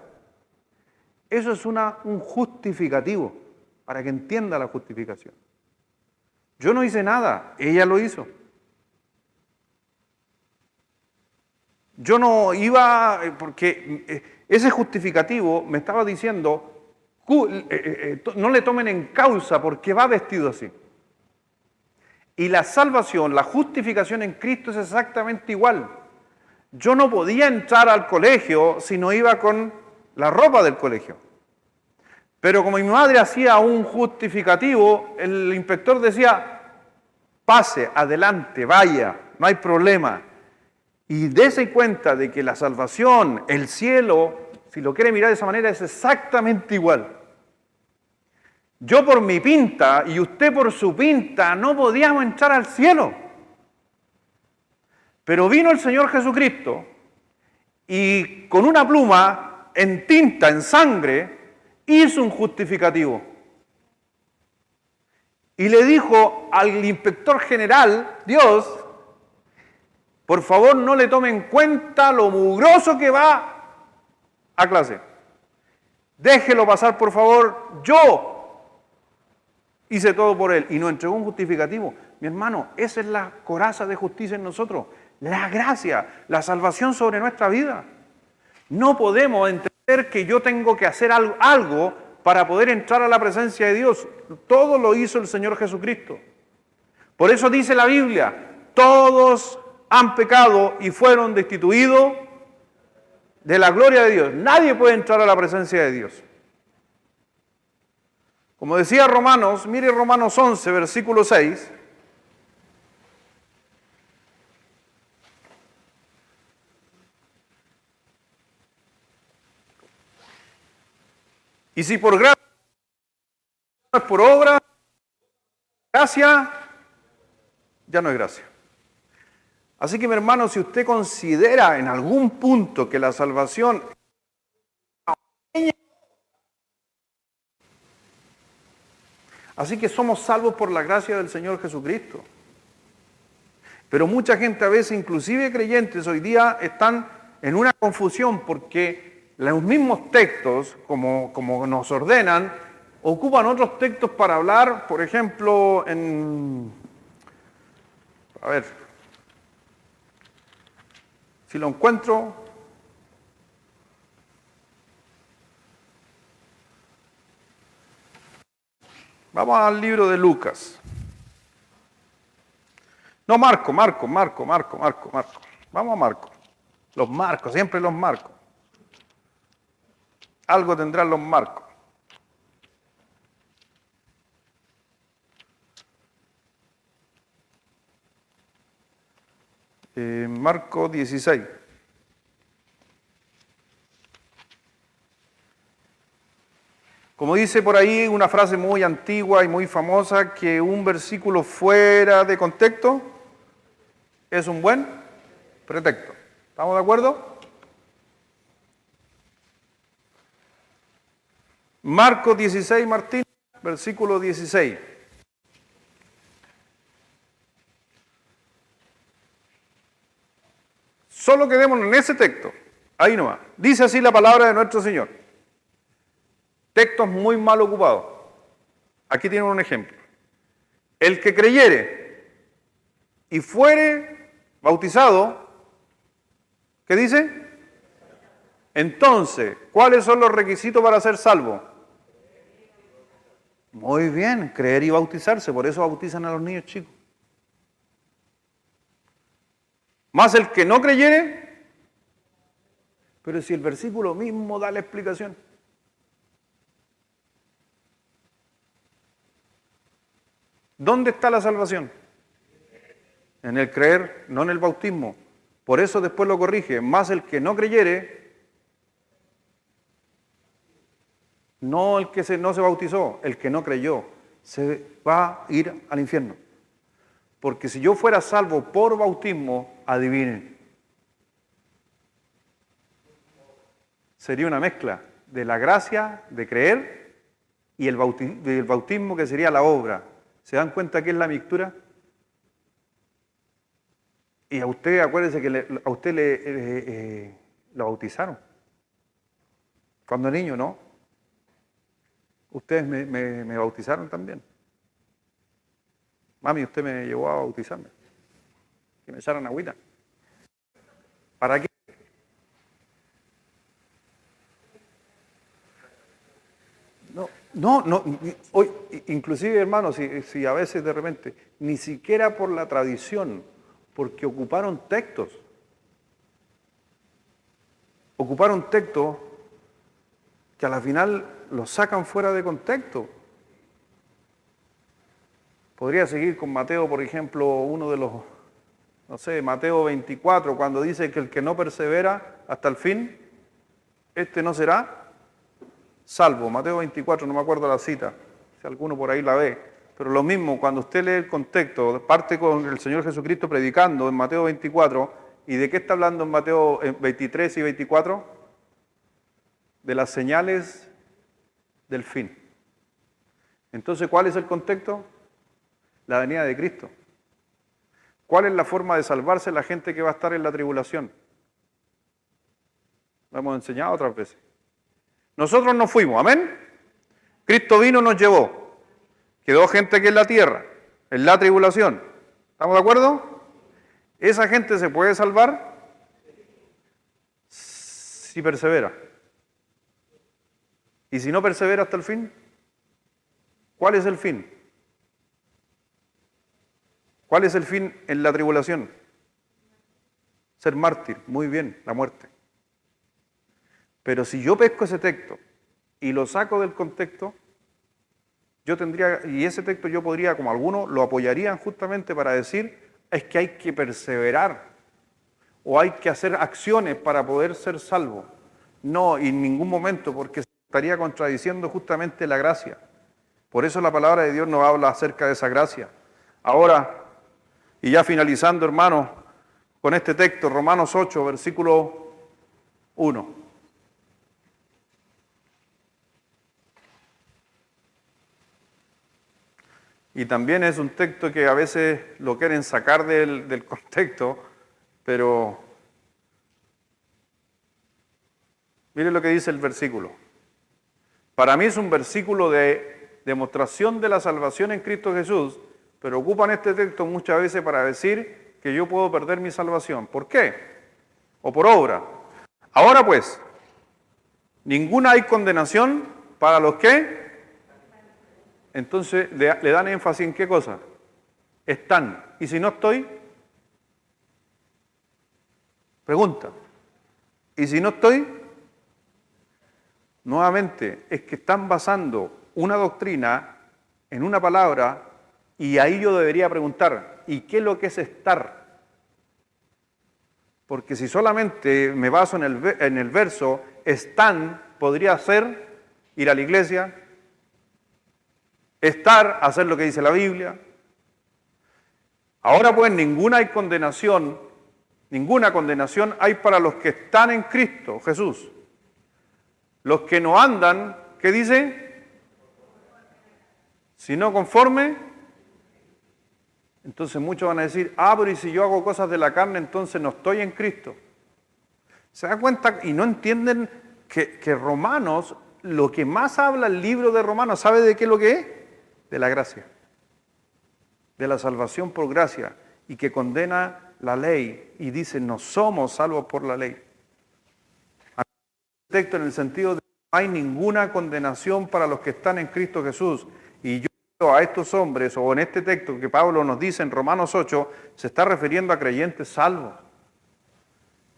Eso es un justificativo, para que entienda la justificación. Yo no hice nada, ella lo hizo. Yo no iba, porque ese justificativo me estaba diciendo, no le tomen en causa porque va vestido así. Y la salvación, la justificación en Cristo es exactamente igual. Yo no podía entrar al colegio si no iba con la ropa del colegio. Pero como mi madre hacía un justificativo, el inspector decía, pase, adelante, vaya, no hay problema. Y dése cuenta de que la salvación, el cielo, si lo quiere mirar de esa manera, es exactamente igual. Yo por mi pinta y usted por su pinta no podíamos entrar al cielo. Pero vino el Señor Jesucristo y con una pluma en tinta, en sangre, hizo un justificativo. Y le dijo al inspector general, Dios, por favor no le tome en cuenta lo mugroso que va a clase. Déjelo pasar, por favor, yo hice todo por él. Y nos entregó un justificativo. Mi hermano, esa es la coraza de justicia en nosotros. La gracia, la salvación sobre nuestra vida. No podemos entender que yo tengo que hacer algo para poder entrar a la presencia de Dios. Todo lo hizo el Señor Jesucristo. Por eso dice la Biblia, todos han pecado y fueron destituidos de la gloria de Dios. Nadie puede entrar a la presencia de Dios. Como decía Romanos, mire Romanos 11, versículo 6. Y si por gracia, no es por obra, gracia, ya no es gracia. Así que mi hermano, si usted considera en algún punto que la salvación así que somos salvos por la gracia del Señor Jesucristo. Pero mucha gente a veces, inclusive creyentes, hoy día están en una confusión porque los mismos textos, como nos ordenan, ocupan otros textos para hablar, por ejemplo, a ver, si lo encuentro, vamos al libro de Lucas. No, Marco. Vamos a Marco. Los Marcos, siempre los Marcos. Algo tendrán los Marcos. Marco 16. Como dice por ahí una frase muy antigua y muy famosa, que un versículo fuera de contexto es un buen pretexto. ¿Estamos de acuerdo? Marco 16, Martín, versículo 16. Solo quedémonos en ese texto. Ahí nomás. Dice así la palabra de nuestro Señor. Textos muy mal ocupados. Aquí tienen un ejemplo. El que creyere y fuere bautizado, ¿qué dice? Entonces, ¿cuáles son los requisitos para ser salvo? Muy bien, creer y bautizarse. Por eso bautizan a los niños chicos. Más el que no creyere, pero si el versículo mismo da la explicación. ¿Dónde está la salvación? En el creer, no en el bautismo. Por eso después lo corrige. Más el que no creyere, no el que no se bautizó, el que no creyó, se va a ir al infierno. Porque si yo fuera salvo por bautismo, adivinen, sería una mezcla de la gracia de creer y el bautismo que sería la obra. ¿Se dan cuenta qué es la mixtura? Y a usted, acuérdese que a usted lo bautizaron. Cuando niño, ¿no? Ustedes me bautizaron también. Mami, usted me llevó a bautizarme. Que me echaran agüita. ¿Para qué? No, hoy, inclusive hermanos, si a veces de repente, ni siquiera por la tradición, porque ocuparon textos que a la final los sacan fuera de contexto. Podría seguir con Mateo, por ejemplo, uno de los, no sé, Mateo 24, cuando dice que el que no persevera hasta el fin, este no será salvo. Mateo 24, no me acuerdo la cita, si alguno por ahí la ve, pero lo mismo, cuando usted lee el contexto, parte con el Señor Jesucristo predicando en Mateo 24, ¿Y de qué está hablando en Mateo 23 y 24? De las señales del fin. Entonces, ¿cuál es el contexto? La venida de Cristo. ¿Cuál es la forma de salvarse la gente que va a estar en la tribulación? Lo hemos enseñado otras veces. Nosotros nos fuimos, amén. Cristo vino, nos llevó. Quedó gente aquí en la tierra, en la tribulación. ¿Estamos de acuerdo? ¿Esa gente se puede salvar? Si persevera. ¿Y si no persevera hasta el fin? ¿Cuál es el fin? ¿Cuál es el fin en la tribulación? Ser mártir, muy bien, la muerte. Pero si yo pesco ese texto y lo saco del contexto, yo tendría, y ese texto yo podría, como algunos lo apoyarían justamente para decir, es que hay que perseverar o hay que hacer acciones para poder ser salvo. No, en ningún momento, porque estaría contradiciendo justamente la gracia. Por eso la palabra de Dios nos habla acerca de esa gracia. Ahora, y ya finalizando, hermanos, con este texto, Romanos 8, versículo 1. Y también es un texto que a veces lo quieren sacar del contexto, pero miren lo que dice el versículo. Para mí es un versículo de demostración de la salvación en Cristo Jesús, pero ocupan este texto muchas veces para decir que yo puedo perder mi salvación. ¿Por qué? O por obra. Ahora pues, ninguna hay condenación para los que... Entonces, ¿le dan énfasis en qué cosa? Están. ¿Y si no estoy? Pregunta. ¿Y si no estoy? Nuevamente, es que están basando una doctrina en una palabra y ahí yo debería preguntar, ¿y qué es lo que es estar? Porque si solamente me baso en el verso, están, podría ser ir a la iglesia, estar, hacer lo que dice la Biblia. Ahora pues ninguna condenación hay para los que están en Cristo Jesús. Los que no andan, ¿qué dice? Si no conforme, entonces muchos van a decir, pero y si yo hago cosas de la carne, entonces no estoy en Cristo. ¿Se da cuenta? Y no entienden que Romanos, lo que más habla el libro de Romanos, ¿sabe de qué es lo que es? De la gracia, de la salvación por gracia, y que condena la ley y dice, no somos salvos por la ley. Texto en el sentido de que no hay ninguna condenación para los que están en Cristo Jesús. Y yo veo a estos hombres, o en este texto que Pablo nos dice en Romanos 8, se está refiriendo a creyentes salvos.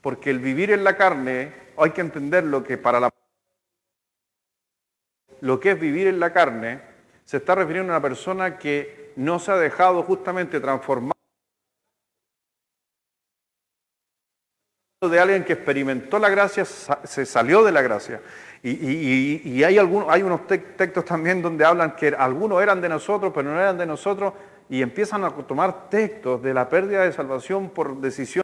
Porque el vivir en la carne, hay que entender lo que es vivir en la carne, se está refiriendo a una persona que no se ha dejado justamente transformar de alguien que experimentó la gracia, se salió de la gracia. Y hay unos textos también donde hablan que algunos eran de nosotros, pero no eran de nosotros, y empiezan a tomar textos de la pérdida de salvación por decisión.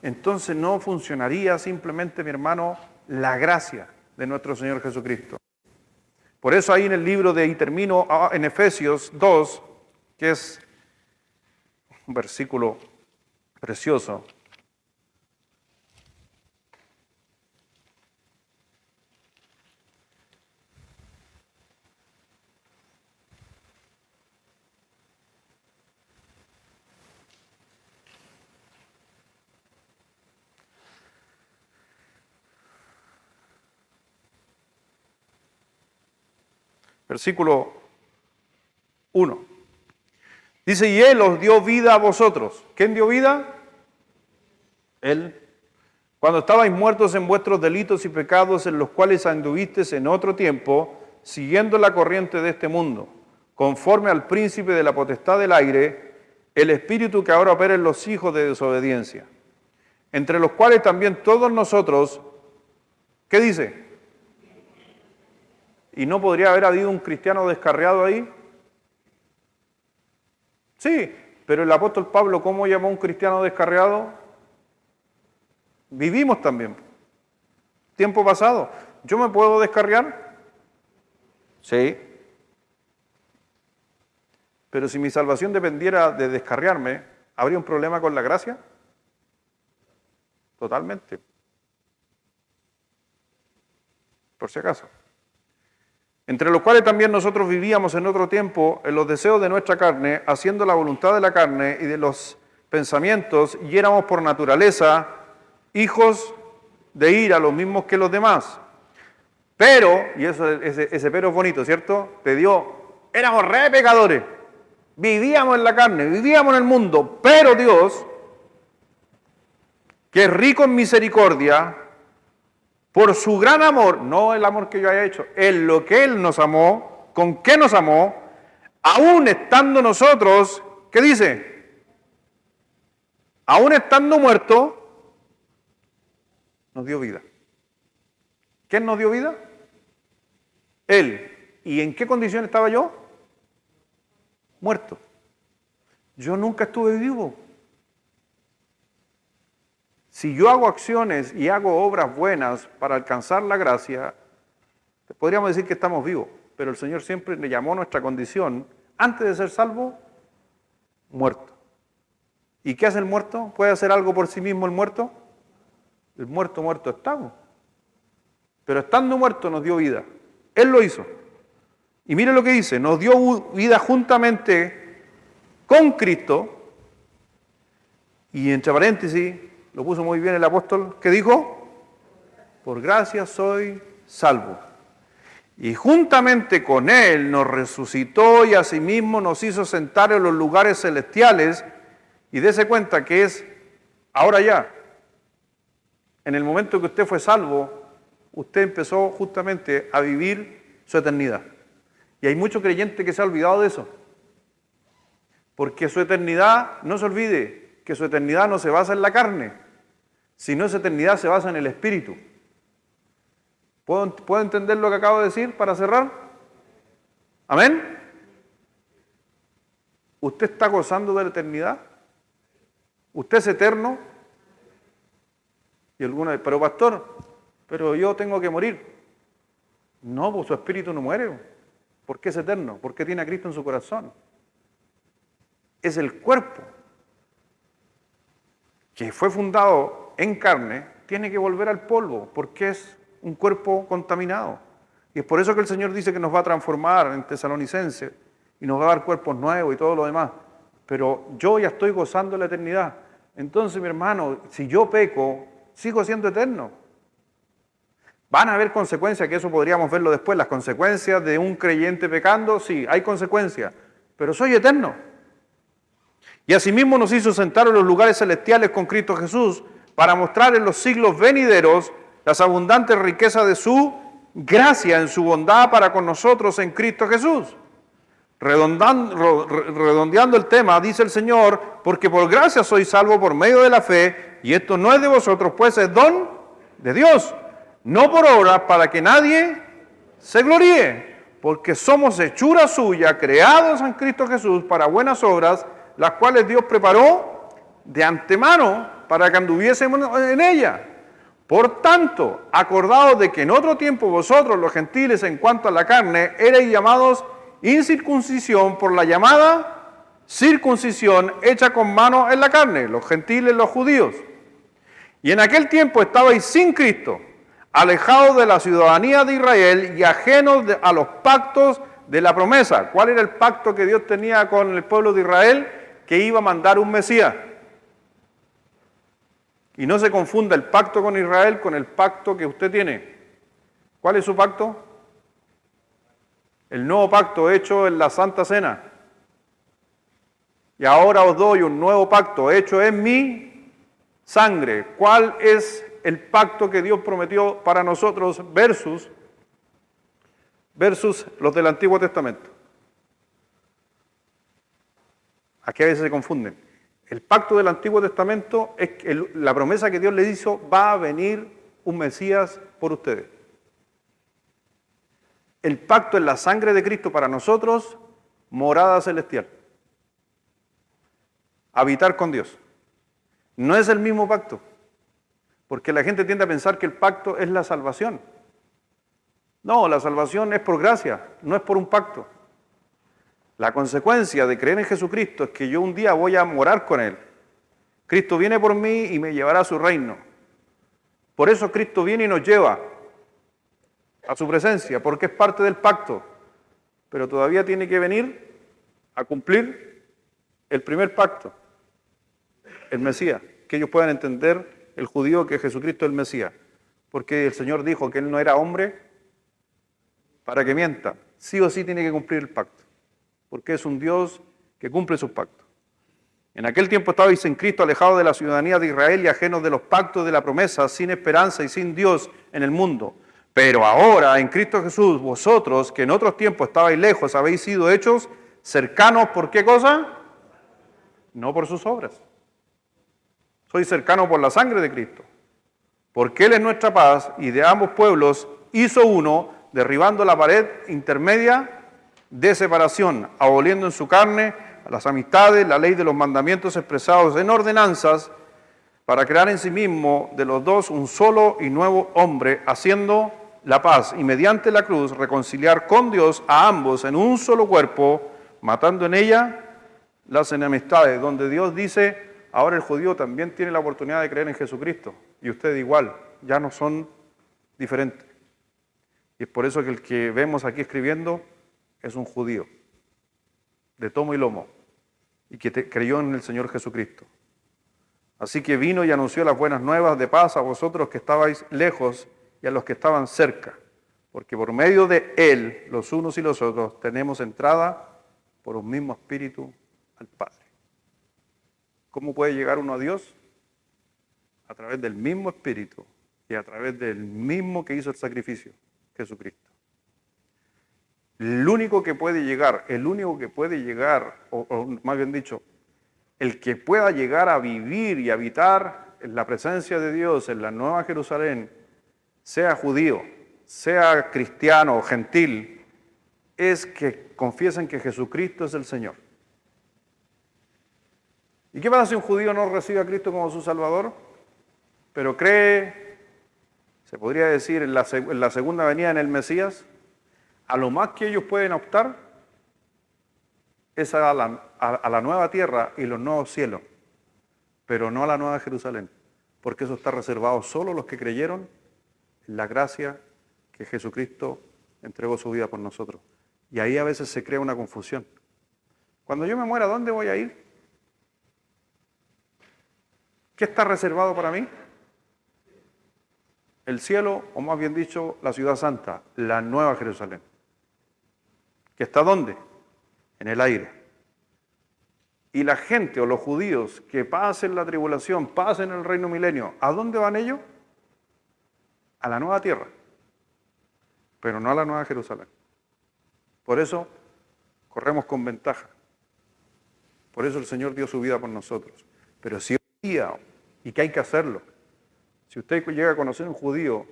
Entonces no funcionaría simplemente, mi hermano, la gracia de nuestro Señor Jesucristo. Por eso ahí en el libro y termino en Efesios 2, que es un versículo precioso. Versículo 1. Dice, y Él os dio vida a vosotros. ¿Quién dio vida? Él. Cuando estabais muertos en vuestros delitos y pecados, en los cuales anduvisteis en otro tiempo, siguiendo la corriente de este mundo, conforme al príncipe de la potestad del aire, el espíritu que ahora opera en los hijos de desobediencia, entre los cuales también todos nosotros, ¿qué dice? ¿Y no podría haber habido un cristiano descarriado ahí? Sí, pero el apóstol Pablo, ¿cómo llamó a un cristiano descarriado? Vivimos también. Tiempo pasado. ¿Yo me puedo descarriar? Sí. Pero si mi salvación dependiera de descarriarme, ¿habría un problema con la gracia? Totalmente. Por si acaso. Entre los cuales también nosotros vivíamos en otro tiempo en los deseos de nuestra carne, haciendo la voluntad de la carne y de los pensamientos, y éramos por naturaleza hijos de ira, los mismos que los demás. Pero, y ese pero es bonito, ¿cierto? Éramos re pecadores, vivíamos en la carne, vivíamos en el mundo, pero Dios, que es rico en misericordia, por su gran amor, no el amor que yo haya hecho, en lo que Él nos amó, con qué nos amó, aún estando nosotros, ¿qué dice? Aún estando muertos, nos dio vida. ¿Quién nos dio vida? Él. ¿Y en qué condición estaba yo? Muerto. Yo nunca estuve vivo. Si yo hago acciones y hago obras buenas para alcanzar la gracia, podríamos decir que estamos vivos, pero el Señor siempre le llamó nuestra condición, antes de ser salvo, muerto. ¿Y qué hace el muerto? ¿Puede hacer algo por sí mismo el muerto? El muerto estamos. Pero estando muerto nos dio vida. Él lo hizo. Y mire lo que dice, nos dio vida juntamente con Cristo, y entre paréntesis, lo puso muy bien el apóstol, ¿qué dijo? Por gracia soy salvo. Y juntamente con Él nos resucitó y asimismo nos hizo sentar en los lugares celestiales, y dése cuenta que es ahora ya. En el momento que usted fue salvo, usted empezó justamente a vivir su eternidad. Y hay mucho creyente que se ha olvidado de eso. Porque su eternidad, no se olvide, que su eternidad no se basa en la carne, sino esa eternidad se basa en el Espíritu. ¿Puedo entender lo que acabo de decir para cerrar? ¿Amén? ¿Usted está gozando de la eternidad? ¿Usted es eterno? Y alguno dice, pero pastor, pero yo tengo que morir. No, pues su espíritu no muere. ¿Por qué es eterno? ¿Por qué tiene a Cristo en su corazón? Es el cuerpo que fue fundado en carne, tiene que volver al polvo, porque es un cuerpo contaminado. Y es por eso que el Señor dice que nos va a transformar en Tesalonicenses y nos va a dar cuerpos nuevos y todo lo demás. Pero yo ya estoy gozando la eternidad. Entonces, mi hermano, si yo peco, sigo siendo eterno. ¿Van a haber consecuencias? Que eso podríamos verlo después. Las consecuencias de un creyente pecando, sí, hay consecuencias. Pero soy eterno. Y asimismo nos hizo sentar en los lugares celestiales con Cristo Jesús para mostrar en los siglos venideros las abundantes riquezas de su gracia en su bondad para con nosotros en Cristo Jesús. Redondeando el tema, dice el Señor, porque por gracia soy salvo por medio de la fe, y esto no es de vosotros, pues es don de Dios, no por obras para que nadie se gloríe, porque somos hechura suya, creados en Cristo Jesús para buenas obras, las cuales Dios preparó de antemano para que anduviésemos en ella. Por tanto, acordaos de que en otro tiempo vosotros, los gentiles, en cuanto a la carne, erais llamados incircuncisión por la llamada circuncisión hecha con mano en la carne, los gentiles, los judíos. Y en aquel tiempo estabais sin Cristo, alejados de la ciudadanía de Israel y ajenos a los pactos de la promesa. ¿Cuál era el pacto que Dios tenía con el pueblo de Israel? Que iba a mandar un Mesías. Y no se confunda el pacto con Israel con el pacto que usted tiene. ¿Cuál es su pacto? El nuevo pacto hecho en la Santa Cena. Y ahora os doy un nuevo pacto hecho en mi sangre. ¿Cuál es el pacto que Dios prometió para nosotros versus los del Antiguo Testamento? Aquí a veces se confunden. El pacto del Antiguo Testamento es que la promesa que Dios le hizo: va a venir un Mesías por ustedes. El pacto en la sangre de Cristo para nosotros, morada celestial. Habitar con Dios. No es el mismo pacto. Porque la gente tiende a pensar que el pacto es la salvación. No, la salvación es por gracia, no es por un pacto. La consecuencia de creer en Jesucristo es que yo un día voy a morar con Él. Cristo viene por mí y me llevará a su reino. Por eso Cristo viene y nos lleva a su presencia, porque es parte del pacto. Pero todavía tiene que venir a cumplir el primer pacto, el Mesías, que ellos puedan entender, el judío, que Jesucristo es el Mesías. Porque el Señor dijo que Él no era hombre para que mienta. Sí o sí tiene que cumplir el pacto, porque es un Dios que cumple sus pactos. En aquel tiempo estabais en Cristo, alejados de la ciudadanía de Israel y ajenos de los pactos de la promesa, sin esperanza y sin Dios en el mundo. Pero ahora, en Cristo Jesús, vosotros, que en otros tiempos estabais lejos, habéis sido hechos cercanos, ¿por qué cosa? No por sus obras. Sois cercanos por la sangre de Cristo. Porque Él es nuestra paz y de ambos pueblos hizo uno, derribando la pared intermedia de separación, aboliendo en su carne a las amistades, la ley de los mandamientos expresados en ordenanzas, para crear en sí mismo de los dos un solo y nuevo hombre, haciendo la paz y mediante la cruz reconciliar con Dios a ambos en un solo cuerpo, matando en ella las enemistades, donde Dios dice, ahora el judío también tiene la oportunidad de creer en Jesucristo, y ustedes igual, ya no son diferentes. Y es por eso que el que vemos aquí escribiendo es un judío, de tomo y lomo, y que creyó en el Señor Jesucristo. Así que vino y anunció las buenas nuevas de paz a vosotros que estabais lejos y a los que estaban cerca, porque por medio de Él, los unos y los otros, tenemos entrada por un mismo espíritu al Padre. ¿Cómo puede llegar uno a Dios? A través del mismo espíritu y a través del mismo que hizo el sacrificio, Jesucristo. El único que puede llegar, o más bien dicho, el que pueda llegar a vivir y habitar en la presencia de Dios en la Nueva Jerusalén, sea judío, sea cristiano o gentil, es que confiesen que Jesucristo es el Señor. ¿Y qué pasa si un judío no recibe a Cristo como su Salvador? Pero cree, se podría decir, en la segunda venida en el Mesías. A lo más que ellos pueden optar es a la nueva tierra y los nuevos cielos, pero no a la nueva Jerusalén, porque eso está reservado solo a los que creyeron en la gracia que Jesucristo entregó su vida por nosotros. Y ahí a veces se crea una confusión. Cuando yo me muera, ¿a dónde voy a ir? ¿Qué está reservado para mí? El cielo, o más bien dicho, la ciudad santa, la nueva Jerusalén. ¿Que está dónde? En el aire. Y la gente o los judíos que pasen la tribulación, pasen el reino milenio, ¿a dónde van ellos? A la nueva tierra, pero no a la nueva Jerusalén. Por eso corremos con ventaja. Por eso el Señor dio su vida por nosotros. Pero si hoy día, y que hay que hacerlo, si usted llega a conocer a un judío,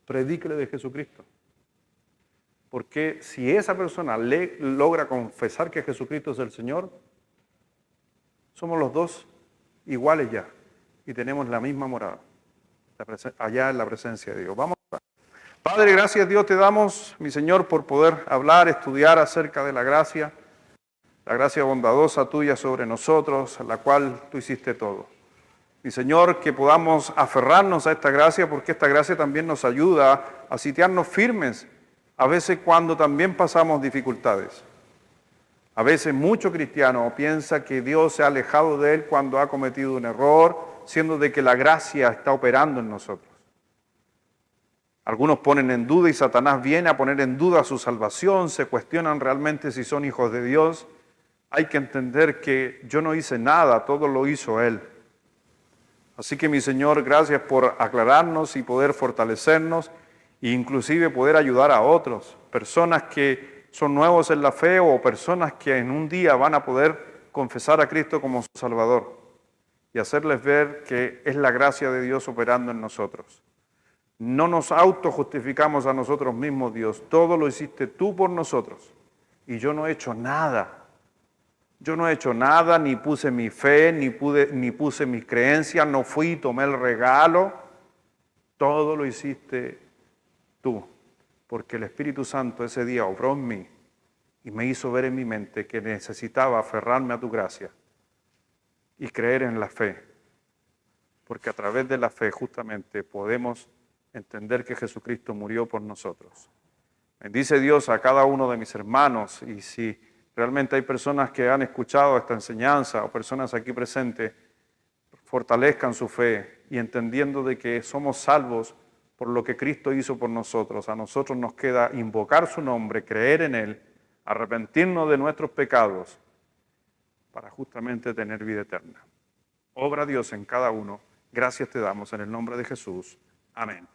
predíquele de Jesucristo. Porque si esa persona logra confesar que Jesucristo es el Señor, somos los dos iguales ya y tenemos la misma morada, allá en la presencia de Dios. Vamos a orar. Padre, gracias Dios te damos, mi Señor, por poder hablar, estudiar acerca de la gracia bondadosa tuya sobre nosotros, la cual tú hiciste todo. Mi Señor, que podamos aferrarnos a esta gracia, porque esta gracia también nos ayuda a sitiarnos firmes, a veces cuando también pasamos dificultades. A veces mucho cristiano piensa que Dios se ha alejado de él cuando ha cometido un error, siendo de que la gracia está operando en nosotros. Algunos ponen en duda y Satanás viene a poner en duda su salvación, se cuestionan realmente si son hijos de Dios. Hay que entender que yo no hice nada, todo lo hizo Él. Así que mi Señor, gracias por aclararnos y poder fortalecernos e inclusive poder ayudar a otros, personas que son nuevos en la fe o personas que en un día van a poder confesar a Cristo como su Salvador y hacerles ver que es la gracia de Dios operando en nosotros. No nos autojustificamos a nosotros mismos, Dios. Todo lo hiciste tú por nosotros. Y yo no he hecho nada. Yo no he hecho nada, ni puse mi fe, ni puse mis creencias, no fui y tomé el regalo. Todo lo hiciste tú, porque el Espíritu Santo ese día obró en mí y me hizo ver en mi mente que necesitaba aferrarme a tu gracia y creer en la fe, porque a través de la fe justamente podemos entender que Jesucristo murió por nosotros. Bendice Dios a cada uno de mis hermanos, y si realmente hay personas que han escuchado esta enseñanza o personas aquí presentes, fortalezcan su fe y entendiendo de que somos salvos por lo que Cristo hizo por nosotros. A nosotros nos queda invocar su nombre, creer en Él, arrepentirnos de nuestros pecados para justamente tener vida eterna. Obra Dios en cada uno. Gracias te damos en el nombre de Jesús. Amén.